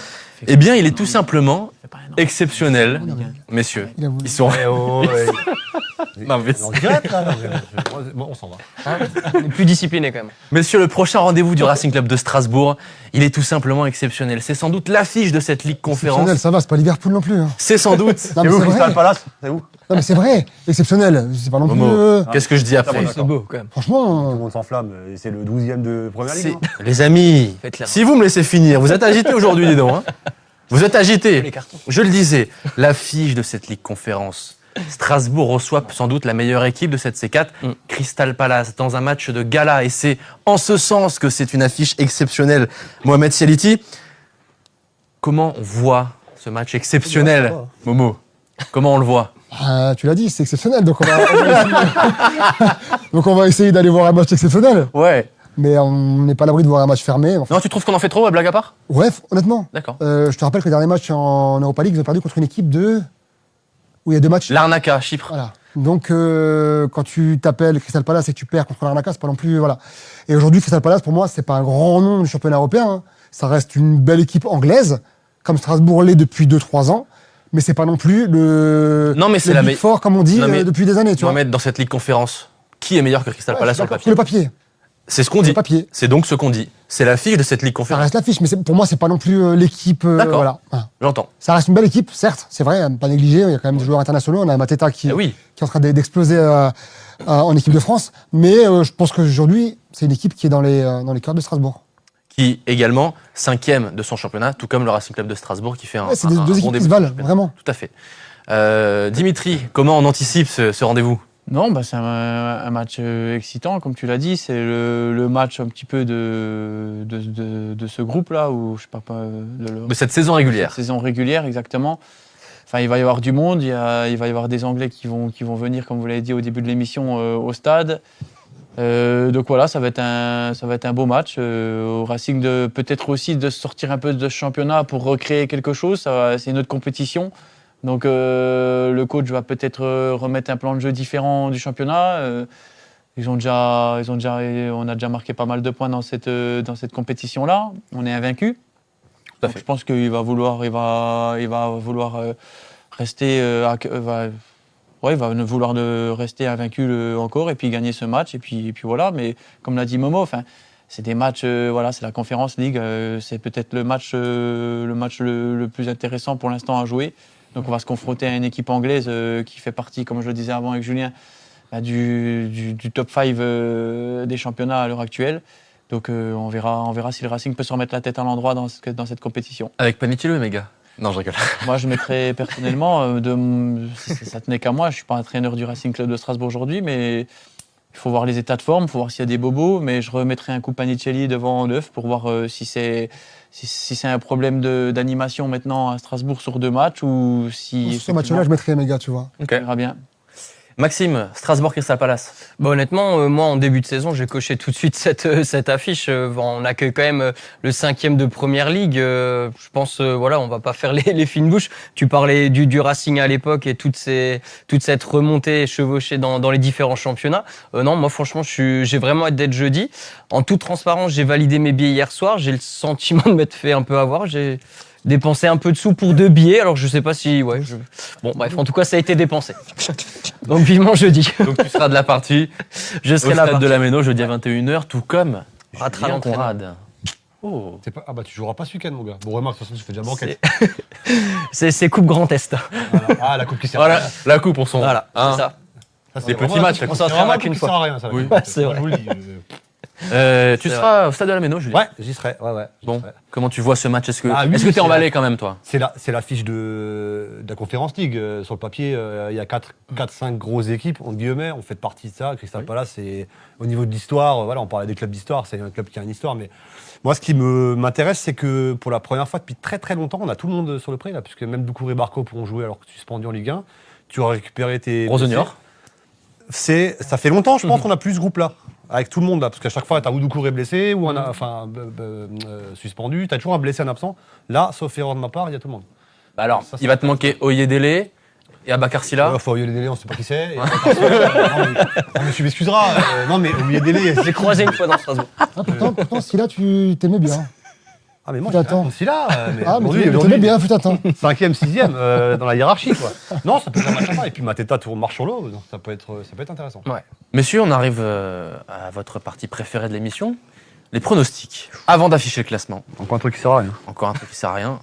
eh bien, il est tout simplement exceptionnel, messieurs. Il a voulu. Ils sont. Non, mais- on regrette, là. Bon, on s'en va. On est plus discipliné quand même. Messieurs, le prochain rendez-vous du Racing Club de Strasbourg, il est tout simplement exceptionnel. C'est sans doute l'affiche de cette Ligue Exceptionnel, Conférence. ça va, c'est pas Liverpool non plus. Hein. C'est sans doute. Non, C'est mais où, c'est Crystal vrai. Palace? C'est où? Non, mais c'est vrai. Exceptionnel. C'est pas non plus. Momo, qu'est-ce que je dis après? d'accord. C'est beau quand même. Tout Franchement, le monde s'enflamme. Et c'est le 12e de Première Ligue. C'est- hein. Les amis, Faites-la. si vous me laissez finir, vous êtes agités aujourd'hui, dis donc. Hein. Vous êtes agités. Les cartons. Je le disais, l'affiche de cette Ligue Conférence. Strasbourg reçoit sans doute la meilleure équipe de cette C4, Crystal Palace, dans un match de gala. Et c'est en ce sens que c'est une affiche exceptionnelle. Mohamed Sialiti, comment on voit ce match exceptionnel, Momo? Comment on le voit? tu l'as dit, c'est exceptionnel. Donc donc on va essayer d'aller voir un match exceptionnel. Ouais. Mais on n'est pas à l'abri de voir un match fermé. Enfin, Non, tu trouves qu'on en fait trop, blague à part? bref, honnêtement, D'accord. je te rappelle que le dernier match en Europa League, ils ont perdu contre une équipe où il y a 2 matchs. Larnaca, Chypre. Voilà. Donc, quand tu t'appelles Crystal Palace et que tu perds contre l'Arnaca, c'est pas non plus. Voilà. Et aujourd'hui, Crystal Palace, pour moi, c'est pas un grand nom du championnat européen. Hein. Ça reste une belle équipe anglaise, comme Strasbourg l'est depuis 2-3 ans. mais c'est pas non plus le. Non, mais c'est le la Big Four, comme on dit Non, mais- depuis des années, tu vois. Mohamed, dans cette Ligue Conférence, qui est meilleur que Crystal Ouais, Palace je sur suis le d'accord. papier? Sur le papier. C'est ce qu'on Sur dit. le papier. C'est donc ce qu'on dit. C'est l'affiche de cette Ligue Ça Conférence. reste l'affiche, mais pour moi, c'est pas non plus l'équipe. D'accord. Voilà. J'entends. Ça reste une belle équipe, certes, c'est vrai, pas négligé. Il y a quand même des joueurs internationaux. On a Mateta qui Eh oui. est en train d'exploser en équipe de France. Mais je pense qu'aujourd'hui, c'est une équipe qui est dans les cœurs de Strasbourg. Qui également 5e de son championnat, tout comme le Racing Club de Strasbourg qui fait un, Ouais, c'est un- deux un équipes bon qui début se de valent, championnat. vraiment. Tout à fait. Dimitri, comment on anticipe ce rendez-vous? Non, c'est un match excitant, comme tu l'as dit. C'est le match un petit peu de ce groupe-là, où je parle pas De cette saison régulière. saison régulière, exactement. Enfin, il va y avoir du monde, il va y avoir des Anglais qui vont venir, comme vous l'avez dit au début de l'émission, au stade. Donc voilà, ça va être un beau match. Au Racing, peut-être aussi de sortir un peu de ce championnat pour recréer quelque chose. C'est une autre compétition. Donc le coach va peut-être remettre un plan de jeu différent du championnat. On a déjà marqué pas mal de points dans cette compétition-là. On est invaincu. Tout à Donc fait. je pense qu'il va vouloir rester il va vouloir rester invaincu encore et puis gagner ce match et puis voilà. Mais comme l'a dit Momo, c'est des matchs, c'est la Conference League, c'est peut-être le match le plus intéressant pour l'instant à jouer. Donc on va se confronter à une équipe anglaise qui fait partie, comme je le disais avant avec Julien, du top 5 des championnats à l'heure actuelle. Donc on verra si le Racing peut se remettre la tête à l'endroit dans cette compétition. Avec Panitiello et Mega. Non, je rigole. Moi, je mettrais personnellement, si ça tenait qu'à moi, je ne suis pas un entraîneur du Racing Club de Strasbourg aujourd'hui, mais il faut voir les états de forme, il faut voir s'il y a des bobos, mais je remettrais un coup Panicelli devant neuf pour voir si c'est un problème d'animation maintenant à Strasbourg sur 2 matchs ou si... Sur ce match-là, je mettrais Méga, tu vois. Ok. On verra bien. Maxime, Strasbourg Crystal Palace. Honnêtement, moi, en début de saison, j'ai coché tout de suite cette affiche. On accueille quand même le 5e de Première Ligue. Je pense, on va pas faire les fines bouches. Tu parlais du Racing à l'époque et toute cette remontée chevauchée dans les différents championnats. Non, moi, franchement, j'ai vraiment hâte d'être jeudi. En toute transparence, j'ai validé mes billets hier soir. J'ai le sentiment de m'être fait un peu avoir. J'ai dépensé un peu de sous pour 2 billets. Alors, je sais pas si... Bon, bref, en tout cas, ça a été dépensé. Donc, vivement jeudi. Donc tu seras de la partie Je au serai là. stade de la Méno jeudi à 21h, tout comme Ratera Julien l'entraîneur. Conrad. Oh. Tu joueras pas ce week-end, mon gars. Bon, remarque, de toute façon, tu fais déjà banquette. C'est Coupe Grand Est. Voilà. Ah, la coupe qui sert à Voilà, rien. la coupe, on s'en Voilà, hein. c'est ça. Ça, c'est Des vraiment petits la matchs, coupe- la On coupe. s'en c'est vraiment fera la qu'une coupe qui fois. sert à rien, ça. Oui. C'est vrai. Je vous le dis. Tu C'est seras au stade de la Méno, Julien. Ouais, j'y serai. Ouais. j'y Bon, serai. comment tu vois ce match? Est-ce que Ah, oui, t'es c'est emballé la- quand même, toi? C'est l'affiche de la Conference League. Sur le papier, il y a 4-5 grosses équipes, entre guillemets. On fait partie de ça. Crystal Palace, c'est au niveau de l'histoire. On parlait des clubs d'histoire. C'est un club qui a une histoire. Mais moi, ce qui m'intéresse, c'est que pour la première fois depuis très très longtemps, on a tout le monde sur le pré, là, puisque même Doucouré et Barco pourront jouer alors que tu es suspendu en Ligue 1. Tu auras récupéré tes. Rosenior. Ça fait longtemps, je pense, qu'on a plus ce groupe-là. Avec tout le monde, là. Parce qu'à chaque fois, tu as ou Doucouré blessé, ou suspendu. Tu as toujours un blessé, un absent. Là, sauf erreur de ma part, il y a tout le monde. Bah alors, Ça, il va te manquer Oyedele et Abakar Silla. Il faut oublier les délais, on sait pas qui c'est. Non, mais tu m'excuseras. Non, mais oublier les délais. J'ai croisé une fois dans Strasbourg. Ah, pourtant, si là, tu t'aimais bien. Ah, mais moi, Attends. je suis là. Mais Ah, mais aujourd'hui, tu t'aimais bien, fut un temps. 5e, 6e dans la hiérarchie, quoi. Non, ça peut être un match sympa. Et puis Mateta marche sur l'eau, donc ça peut être intéressant. Messieurs, on arrive à votre partie préférée de l'émission, les pronostics. Avant d'afficher le classement. Encore un truc qui sert à rien. Encore un truc qui sert à rien.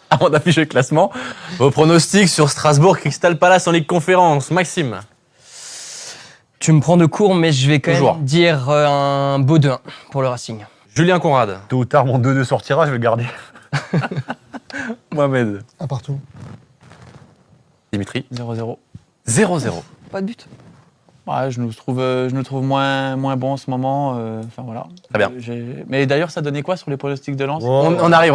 Avant d'afficher le classement, vos pronostics sur Strasbourg Crystal Palace en Ligue Conférence. Maxime. Tu me prends de court, mais je vais quand Toujours. même dire un beau 2-1 pour le Racing. Julien Conrad. Tôt ou tard, mon 2-2 sortira, je vais le garder. Mohamed. Un partout. Dimitri. 0-0. 0-0. Pas de but. Ouais, je nous trouve moins bon en ce moment. Voilà. Très bien. Mais d'ailleurs, ça donnait quoi sur les pronostics de Lens? On arrive.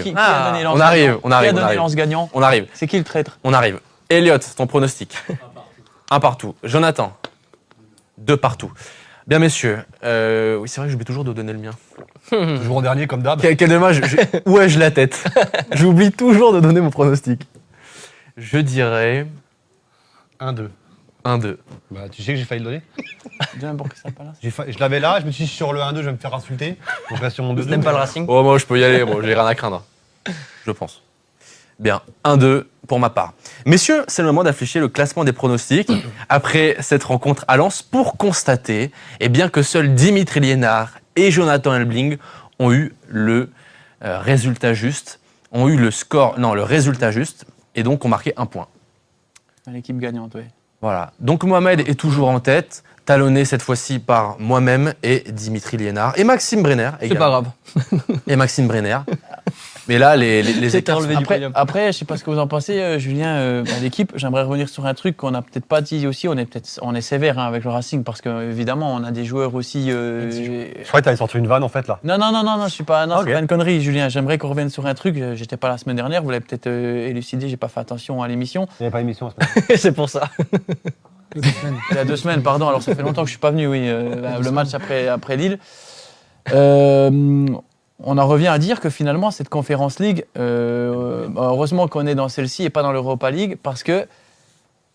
Qui a donné Lens On arrive, gagnant on arrive, Qui a on donné arrive. Lens gagnant? On arrive. C'est qui le traître? On arrive. Elliot, ton pronostic. Un partout. Jonathan. 2 partout. Bien, messieurs. Oui, c'est vrai que j'oublie toujours de donner le mien. Toujours en dernier, comme d'hab. Quel dommage. Où ai-je la tête? J'oublie toujours de donner mon pronostic. Je dirais 1-2. 1-2. Bah, tu sais que j'ai failli le donner. 2-1 pour Crystal Palace. Je l'avais là, je me suis dit sur le 1-2, je vais me faire insulter. Donc je reste sur mon 2-2. T'aimes pas le Racing? Oh, moi, je peux y aller. Moi, j'ai rien à craindre. Je pense. Bien, 1-2 pour ma part. Messieurs, c'est le moment d'afficher le classement des pronostics après cette rencontre à Lens pour constater que seuls Dimitri Liénard et Jonathan Elbling ont eu le résultat juste, le résultat juste, et donc ont marqué 1 point. L'équipe gagnante, oui. Voilà. Donc Mohamed est toujours en tête, talonné cette fois-ci par moi-même et Dimitri Liénard et Maxime Brenner C'est également. pas grave. Et Maxime Brenner. Mais là, les écarts. enlevé du podium. Après, je sais pas ce que vous en pensez, Julien, l'équipe. J'aimerais revenir sur un truc qu'on n'a peut-être pas dit aussi. On est sévère avec le Racing parce que évidemment, on a des joueurs aussi. Je croyais que t'avais sorti une vanne en fait là. Non, je suis pas. Non, Ok. c'est pas une connerie, Julien. J'aimerais qu'on revienne sur un truc. J'étais pas la semaine dernière. Vous l'avez peut-être élucidé. J'ai pas fait attention à l'émission. Il n'y avait pas d'émission. C'est pour ça. Il y a 2 semaines, pardon. Alors ça fait longtemps que je suis pas venu. Oui, le match après Lille. On en revient à dire que finalement, cette Conference League, heureusement qu'on est dans celle-ci et pas dans l'Europa League, parce que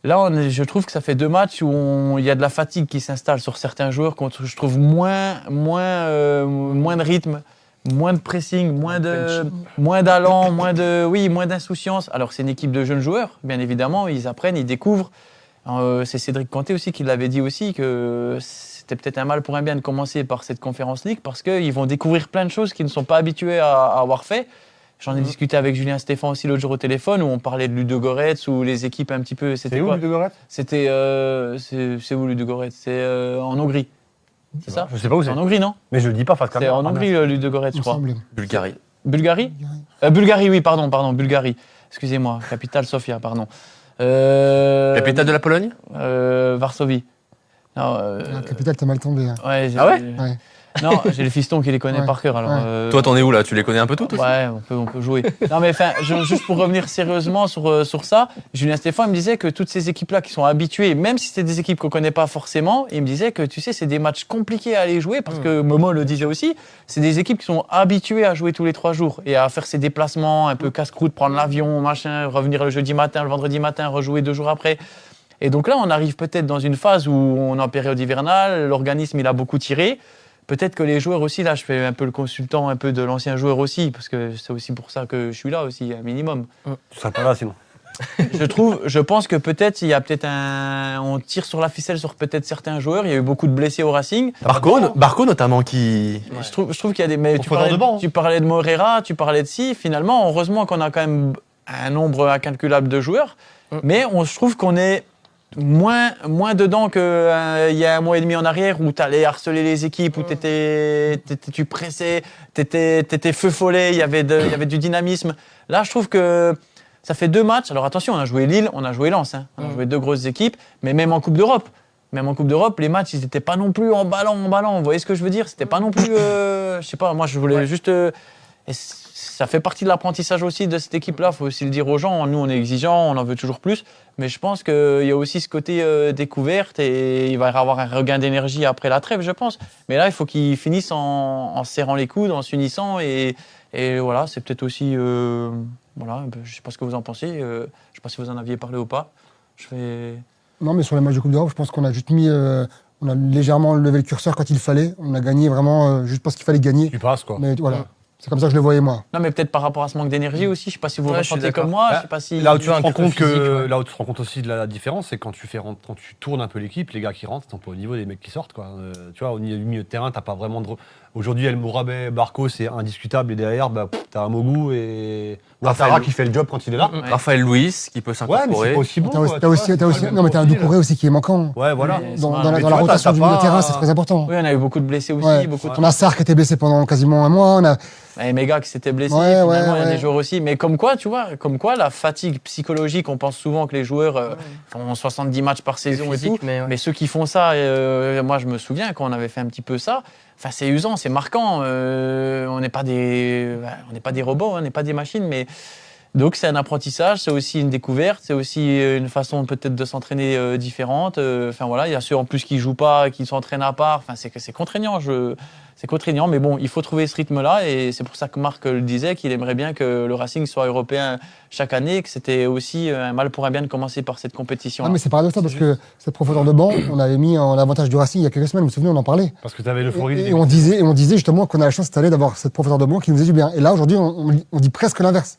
là, je trouve que ça fait 2 matchs où il y a de la fatigue qui s'installe sur certains joueurs, je trouve moins de rythme, moins de pressing, moins d'allant, moins d'insouciance. Alors, c'est une équipe de jeunes joueurs, bien évidemment, ils apprennent, ils découvrent. C'est Cédric Kanté aussi qui l'avait dit aussi, que c'était peut-être un mal pour un bien de commencer par cette Conference League parce qu'ils vont découvrir plein de choses qu'ils ne sont pas habitués à avoir fait. J'en ai discuté avec Julien Stéphan aussi l'autre jour au téléphone où on parlait de Ludogorets ou les équipes un petit peu. C'est où Ludogorets ? C'était c'est où Ludogorets ? C'est en Hongrie. C'est ça ? Je sais pas où C'est c'est. en Hongrie, non ? Mais je le dis pas face C'est caméra. en Hongrie, Ludogorets, je crois. Ensemble. Bulgarie. Bulgarie ? Bulgarie, oui, pardon, Bulgarie. Excusez-moi, capitale Sofia, pardon. Capitale de la Pologne ? Varsovie. Non, La capitale, t'as mal tombé. Hein. ouais, Ah ouais Ouais. Non, j'ai le fiston qui les connaît Ouais. par cœur. Alors, Ouais. Toi, t'en es où là ? Tu les connais un peu toutes aussi ? ouais, on peut jouer. Non, mais enfin, juste pour revenir sérieusement sur ça, Julien Stéphan me disait que toutes ces équipes-là qui sont habituées, même si c'est des équipes qu'on connaît pas forcément, il me disait que tu sais, c'est des matchs compliqués à aller jouer parce que Momo le disait aussi, c'est des équipes qui sont habituées à jouer tous les 3 jours et à faire ces déplacements un peu casse-croûte, prendre l'avion, machin, revenir le jeudi matin, le vendredi matin, rejouer 2 jours après. Et donc là, on arrive peut-être dans une phase où on est en période hivernale, l'organisme il a beaucoup tiré. Peut-être que les joueurs aussi, là, je fais un peu le consultant, un peu de l'ancien joueur aussi, parce que c'est aussi pour ça que je suis là aussi, un minimum. Tu serais pas là sinon. Je pense que peut-être il y a peut-être on tire sur la ficelle sur peut-être certains joueurs. Il y a eu beaucoup de blessés au Racing. Barco notamment qui. Je trouve qu'il y a des. Mais Profondeur de banc, hein. tu parlais de Moreira, tu parlais de Si. Finalement, heureusement qu'on a quand même un nombre incalculable de joueurs, mais je trouve qu'on est moins dedans qu'il y a 1 mois et demi en arrière où tu allais harceler les équipes, où tu pressais, t'étais feu follet, il y avait du dynamisme. Là, je trouve que ça fait 2 matchs. Alors attention, on a joué Lille, on a joué Lens. Hein. On a joué 2 grosses équipes, mais même en Coupe d'Europe. Les matchs, ils n'étaient pas non plus en ballant. Vous voyez ce que je veux dire ? C'était pas non plus... je sais pas, moi, je voulais juste... et ça fait partie de l'apprentissage aussi de cette équipe-là. Il faut aussi le dire aux gens. Nous, on est exigeants, on en veut toujours plus. Mais je pense qu'il y a aussi ce côté découverte et il va y avoir un regain d'énergie après la trêve, je pense. Mais là, il faut qu'ils finissent en serrant les coudes, en s'unissant. Et voilà, c'est peut-être aussi... voilà, je ne sais pas ce que vous en pensez. Je ne sais pas si vous en aviez parlé ou pas. Non, mais sur les matchs de Coupe d'Europe, je pense qu'on a juste mis. On a légèrement levé le curseur quand il fallait. On a gagné vraiment juste parce qu'il fallait gagner. Tu passes quoi. Mais voilà. C'est comme ça que je le voyais, moi. Non, mais peut-être par rapport à ce manque d'énergie aussi. Je ne sais pas si vous Ouais, je suis ressentez d'accord. comme moi. Bah, Je sais pas si... Là où tu te un rends creux compte physique, ouais. là où tu te rends compte aussi de la différence, c'est quand tu tournes un peu l'équipe, les gars qui rentrent, ils sont pas au niveau des mecs qui sortent quoi. Tu vois, au milieu de terrain, t'as pas vraiment de. Aujourd'hui, El Mourabet, Barco, c'est indiscutable et derrière, t'as un Mogou et Ouattara qui fait le job quand il est là. Ouais. Raphaël Louis qui peut Ouais, mais c'est s'incorporer. pas aussi bon. T'as quoi, aussi, tu t'as aussi, vois, t'as aussi- c'est non, mais t'as un pas Doucouré aussi qui est manquant. Ouais, voilà. Mais Dans, Mais dans la, tu dans la vois, rotation t'as du milieu de pas- terrain, c'est très important. Oui, on a eu beaucoup de blessés aussi. Ouais. Beaucoup de... On a Sarr qui était blessé pendant quasiment 1 mois. On a... Et Mega qui s'était blessé, Ouais, finalement, ouais, il y a ouais. des joueurs aussi. Mais comme quoi, tu vois, la fatigue psychologique, on pense souvent que les joueurs font 70 matchs par saison et physique, tout. mais ouais. Mais ceux qui font ça, moi je me souviens quand on avait fait un petit peu ça, c'est usant, c'est marquant. On n'est pas des robots, on n'est pas des machines, mais donc c'est un apprentissage, c'est aussi une découverte, c'est aussi une façon peut-être de s'entraîner différente. Voilà, il y a ceux en plus qui jouent pas, qui s'entraînent à part. C'est contraignant. C'est contraignant, mais bon, il faut trouver ce rythme-là et c'est pour ça que Marc le disait, qu'il aimerait bien que le Racing soit européen chaque année et que c'était aussi un mal pour un bien de commencer par cette compétition. Ah, mais c'est paradoxal parce que cette profondeur de banc, on avait mis en avantage du Racing il y a quelques semaines, vous vous souvenez, on en parlait. Parce que t'avais l'euphorie. Et on disait justement qu'on a la chance cette année d'avoir cette profondeur de banc qui nous faisait du bien. Et là, aujourd'hui, on dit presque l'inverse.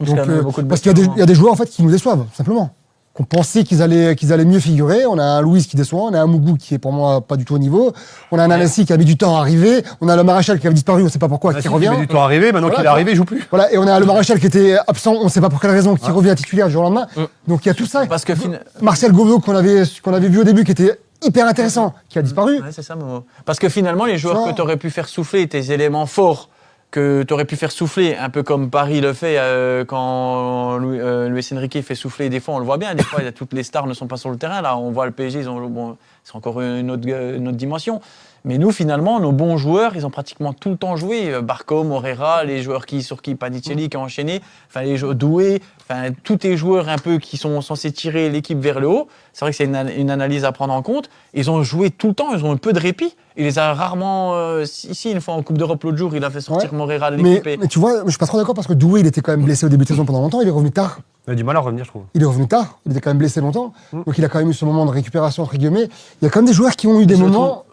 Parce qu'il y a Donc, beaucoup de parce qu'il y a blessures, il y a des joueurs en fait qui nous déçoivent, simplement. Qu'on pensait qu'ils allaient mieux figurer. On a un Louis qui déçoit, on a un Mougou qui est pour moi pas du tout au niveau. On a un Anassi qui a mis du temps à arriver. On a le Maréchal qui avait disparu, on sait pas pourquoi, qui revient. Il met du temps à arriver, maintenant Voilà, qu'il est arrivé, il joue plus. Voilà, et on a le Maréchal qui était absent, on sait pas pour quelle raison, qui revient titulaire du jour au lendemain. Donc il y a tout ça. Parce que Martial Gobeau qu'on avait vu au début, qui était hyper intéressant, qui a disparu. Ouais, c'est ça, Momo. Parce que finalement, les joueurs Ça. que tu aurais pu faire souffler, tes éléments forts, que tu aurais pu faire souffler, un peu comme Paris le fait quand Luis Enrique fait souffler. Des fois, on le voit bien, des fois, toutes les stars ne sont pas sur le terrain. Là, on voit le PSG, c'est encore une autre dimension. Mais nous, finalement, nos bons joueurs, ils ont pratiquement tout le temps joué. Barco, Morera, les joueurs sur qui Panicelli qui a enchaîné, enfin les joueurs Doué, enfin tous les joueurs un peu qui sont censés tirer l'équipe vers le haut. C'est vrai que c'est une analyse à prendre en compte. Ils ont joué tout le temps, ils ont un peu de répit. Il les a rarement. Ici, une fois en Coupe d'Europe l'autre jour, il a fait sortir Morera de l'équipe. Mais tu vois, je suis pas trop d'accord parce que Doué, il était quand même blessé au début de saison pendant longtemps, il est revenu tard. Il a du mal à revenir, je trouve. Il est revenu tard, il était quand même blessé longtemps. Donc il a quand même eu ce moment de récupération, entre guillemets. Il y a quand même des joueurs qui ont eu des moments.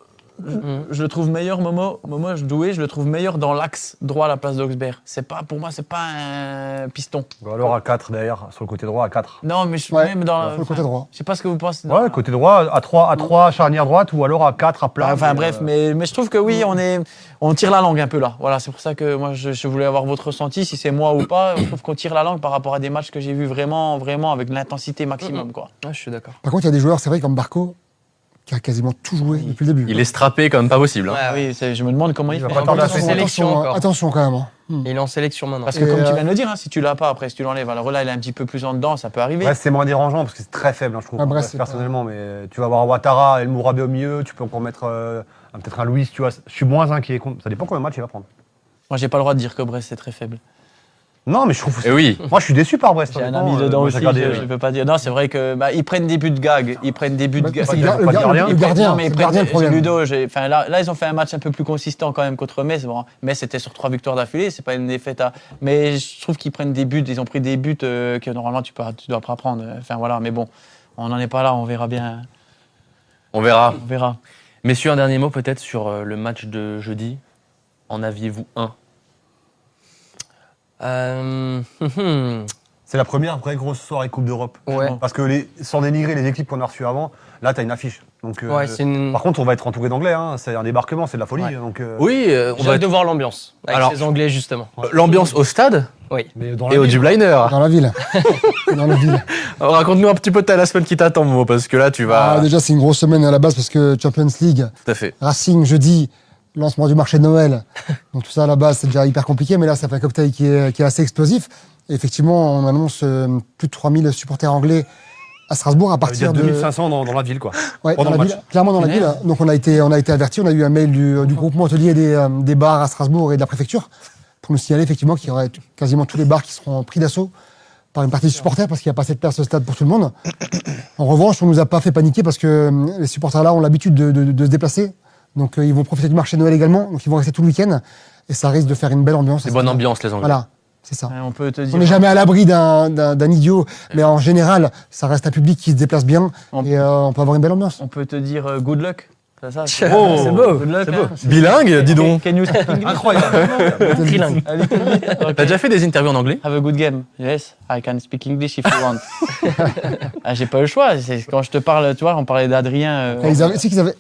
Je le trouve meilleur, Momo Doué, je le trouve meilleur dans l'axe droit à la place d'Auxberg. Pour moi, c'est pas un piston. Ou alors à 4 derrière, sur le côté droit à 4. Non, mais Ouais, même dans sur le côté droit. Je sais pas ce que vous pensez. Ouais, côté droit, à 3 charnière droite, ou alors à 4 à plat. Enfin bref, mais je trouve que oui, on tire la langue un peu là. Voilà, c'est pour ça que moi je voulais avoir votre ressenti, si c'est moi ou pas. Je trouve qu'on tire la langue par rapport à des matchs que j'ai vus vraiment avec l'intensité maximum, quoi. Ah, je suis d'accord. Par contre, il y a des joueurs, c'est vrai, comme Barco, qui a quasiment tout joué depuis le début. Il est strappé comme pas possible. Hein. Ouais, Oui, je me demande comment il Il va fait. pas tarder à attention, faire. sélection encore. Attention quand même. Hein. Il est en sélection maintenant. Parce que Et, comme tu viens de le dire, hein, si tu l'as pas après, si tu l'enlèves, alors là il est un petit peu plus en dedans, ça peut arriver. Brest, c'est moins dérangeant parce que c'est très faible, hein, je trouve. Ah, Brest, c'est personnellement, mais tu vas avoir Ouattara et le Mourabé au milieu, tu peux encore mettre peut-être un Louis, tu vois. Je suis moins inquiet. Ça dépend combien de matchs il va prendre. Moi j'ai pas le droit de dire que Brest c'est très faible. Non, mais je trouve. Et oui. Moi, je suis déçu par Brest. J'ai un honnêtement, ami dedans moi, aussi, j'ai regardé, je peux pas dire. Non, c'est vrai que ils prennent des buts de gag, ils prennent des buts de gag. C'est pas le de gardien, gardien. le gardien, Non, mais c'est ils le prennent gardien le problème. Ludo, enfin là ils ont fait un match un peu plus consistant quand même contre Metz. Bon, Metz c'était sur 3 victoires d'affilée, c'est pas une défaite mais je trouve qu'ils prennent des buts, ils ont pris des buts que normalement tu dois pas prendre. Enfin voilà, mais bon, on n'en est pas là, on verra bien. On verra. On verra. Messieurs, un dernier mot peut-être sur le match de jeudi. En aviez-vous un? C'est la première vraie grosse soirée Coupe d'Europe. Ouais. Parce que sans dénigrer les équipes qu'on a reçues avant, là, tu as une affiche. Donc, Ouais, c'est une. par contre, on va être entouré d'anglais. Hein. C'est un débarquement, c'est de la folie. Ouais. Donc, Oui, on J'ai va hâte de voir l'ambiance. Avec Alors- les Anglais, justement. l'ambiance au stade Oui. mais dans et au Dubliner. Dans la ville. Dans la ville. Alors, raconte-nous un petit peu la semaine qui t'attend, Momo, parce que là, tu vas. Ah, déjà, c'est une grosse semaine à la base parce que Champions League, Tout à fait. Racing jeudi, lancement du marché de Noël. Donc tout ça à la base, c'est déjà hyper compliqué, mais là, ça fait un cocktail qui est assez explosif. Et effectivement, on annonce plus de 3000 supporters anglais à Strasbourg à Ça veut dire partir de 2500 dans la ville, quoi. Ouais, pendant dans la le ville, match. clairement dans la ville. Donc on a été avertis, on a eu un mail du groupement hôtelier des bars à Strasbourg et de la préfecture pour nous signaler effectivement qu'il y aurait quasiment tous les bars qui seront pris d'assaut par une partie des supporters parce qu'il n'y a pas assez de place au stade pour tout le monde. En revanche, on nous a pas fait paniquer parce que les supporters là ont l'habitude de se déplacer. Donc ils vont profiter du marché de Noël également. Donc ils vont rester tout le week-end et ça risque de faire une belle ambiance. C'est bonne ambiance, les Anglais. Voilà, c'est ça. On peut te dire. On n'est jamais à l'abri d'un idiot, mais en général, ça reste un public qui se déplace bien et on peut avoir une belle ambiance. On peut te dire good luck. C'est ça. Oh, c'est beau. Good luck. C'est beau. Bilingue, dis donc. Can you speak English? Incroyable. Trilingue. A little bit? Okay. T'as déjà fait des interviews en anglais? Have a good game. Yes, I can speak English if you want. J'ai pas le choix. C'est quand je te parle, tu vois, on parlait d'Adrien.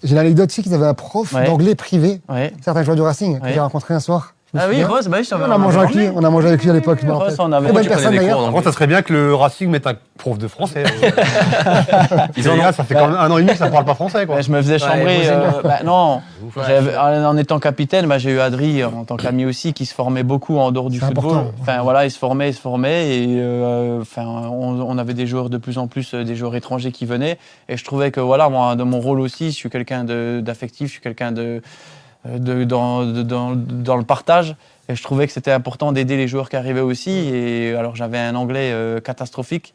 J'ai l'anecdote, tu sais qu'ils avaient un prof Ouais. d'anglais privé, Ouais. certains joueurs du Racing, que Ouais. j'ai rencontré un soir. Je me Ah oui, souviens. Rose, bah oui, je t'en On a mangé avec lui, à l'époque. je me rappelle. Rose, on avait. Très bonne Tu connais personne des cours d'ailleurs. en Par anglais. contre, ça serait bien que le Racing mette un prof de français. Ils en ont- Ça fait quand même 1 an et demi que ça parle pas français, quoi. Je me faisais chambrer. vous aimez. Non, en étant capitaine, j'ai eu Adri en tant qu'ami aussi qui se formait beaucoup en dehors du C'est football. important. Enfin voilà, il se formait et on avait des joueurs de plus en plus, des joueurs étrangers qui venaient. Et je trouvais que voilà, moi, dans mon rôle aussi, je suis quelqu'un d'affectif, je suis quelqu'un dans le partage. Et je trouvais que c'était important d'aider les joueurs qui arrivaient aussi. Et alors j'avais un anglais catastrophique.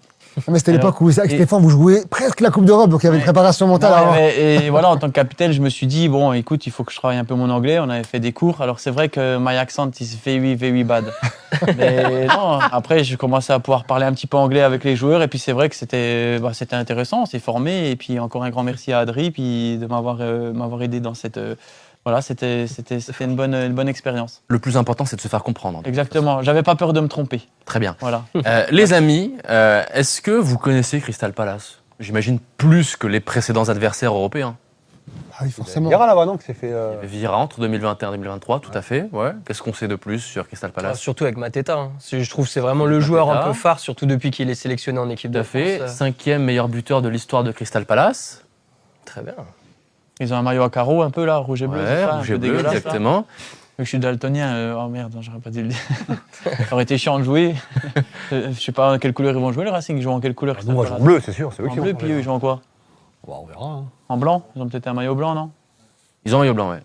Mais c'était Alors, l'époque où, avec et- Stéphane, vous jouez presque la Coupe d'Europe, donc il y avait une Ouais. préparation mentale à Ouais, avoir. et voilà, en tant que capitaine, je me suis dit, bon, écoute, il faut que je travaille un peu mon anglais. On avait fait des cours. Alors, c'est vrai que my accent is very, very bad. Mais non, après, j'ai commencé à pouvoir parler un petit peu anglais avec les joueurs. Et puis, c'est vrai que c'était intéressant. On s'est formé. Et puis, encore un grand merci à Adri puis de m'avoir aidé dans voilà, c'était une bonne expérience. Le plus important, c'est de se faire comprendre. Exactement. J'avais pas peur de me tromper. Très bien. Voilà. Les amis, est-ce que vous connaissez Crystal Palace? J'imagine plus que les précédents adversaires européens. Ah oui, forcément. Vieira là-bas, non, qui s'est fait. Vieira entre 2021 et 2023, tout à fait. Ouais. Qu'est-ce qu'on sait de plus sur Crystal Palace? Surtout avec Mateta. Hein. Je trouve que c'est vraiment le joueur Mateta. un peu phare, surtout depuis qu'il est sélectionné en équipe Tout de à fait. France. 5e meilleur buteur de l'histoire de Crystal Palace. Très bien. Ils ont un maillot à carreaux un peu là, rouge et bleu. Ouais, c'est ça, rouge un et peu bleu, dégueulasse, là. exactement. Vu que je suis daltonien, oh merde, j'aurais pas dû le dire. Ça aurait été chiant de jouer. Je sais pas en quelle couleur ils vont jouer le Racing. Ils jouent en quelle couleur? Nous, moi, je joue bleu, c'est sûr. C'est eux En qui bleu, vont puis changer. eux, ils jouent en quoi? On verra. Hein. En blanc? Ils ont peut-être un maillot blanc, non? Ils ont un maillot blanc, ouais.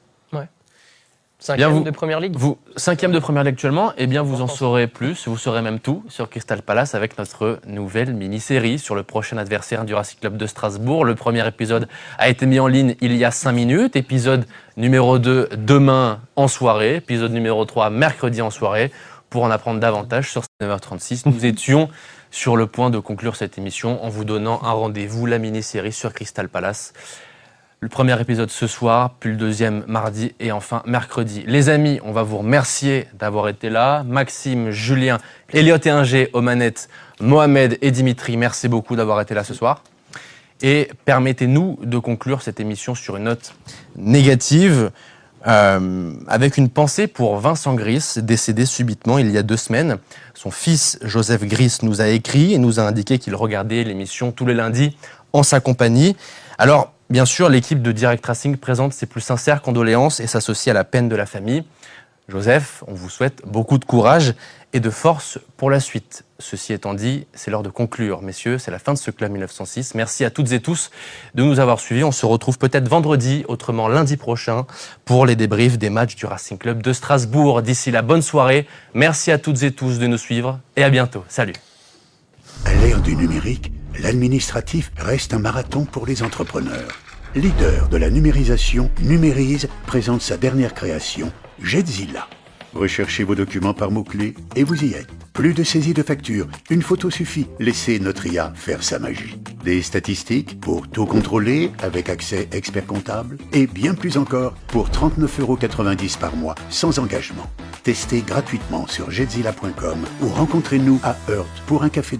5e de première ligue. Vous, 5e de première ligue actuellement, eh bien vous en saurez plus, vous saurez même tout sur Crystal Palace avec notre nouvelle mini-série sur le prochain adversaire du Racing Club de Strasbourg. Le premier épisode a été mis en ligne il y a 5 minutes, épisode numéro 2 demain en soirée, épisode numéro 3 mercredi en soirée. Pour en apprendre davantage sur 9h36, nous étions sur le point de conclure cette émission en vous donnant un rendez-vous, la mini-série sur Crystal Palace. Le premier épisode ce soir, puis le deuxième mardi et enfin mercredi. Les amis, on va vous remercier d'avoir été là. Maxime, Julien, Elliot et Ingé aux manettes, Mohamed et Dimitri, merci beaucoup d'avoir été là ce soir. Et permettez-nous de conclure cette émission sur une note négative, avec une pensée pour Vincent Gris, décédé subitement il y a 2 semaines. Son fils, Joseph Gris, nous a écrit et nous a indiqué qu'il regardait l'émission tous les lundis en sa compagnie. Alors, bien sûr, l'équipe de Direct Racing présente ses plus sincères condoléances et s'associe à la peine de la famille. Joseph, on vous souhaite beaucoup de courage et de force pour la suite. Ceci étant dit, c'est l'heure de conclure. Messieurs, c'est la fin de ce Club 1906. Merci à toutes et tous de nous avoir suivis. On se retrouve peut-être vendredi, autrement lundi prochain, pour les débriefs des matchs du Racing Club de Strasbourg. D'ici là, bonne soirée. Merci à toutes et tous de nous suivre et à bientôt. Salut. À l'ère du numérique, l'administratif reste un marathon pour les entrepreneurs. Leader de la numérisation, Numérise présente sa dernière création, Jedzilla. Recherchez vos documents par mots-clés et vous y êtes. Plus de saisie de factures, une photo suffit. Laissez notre IA faire sa magie. Des statistiques pour tout contrôler avec accès expert comptable et bien plus encore pour 39,90 € par mois sans engagement. Testez gratuitement sur jedzilla.com ou rencontrez-nous à Heurt pour un café.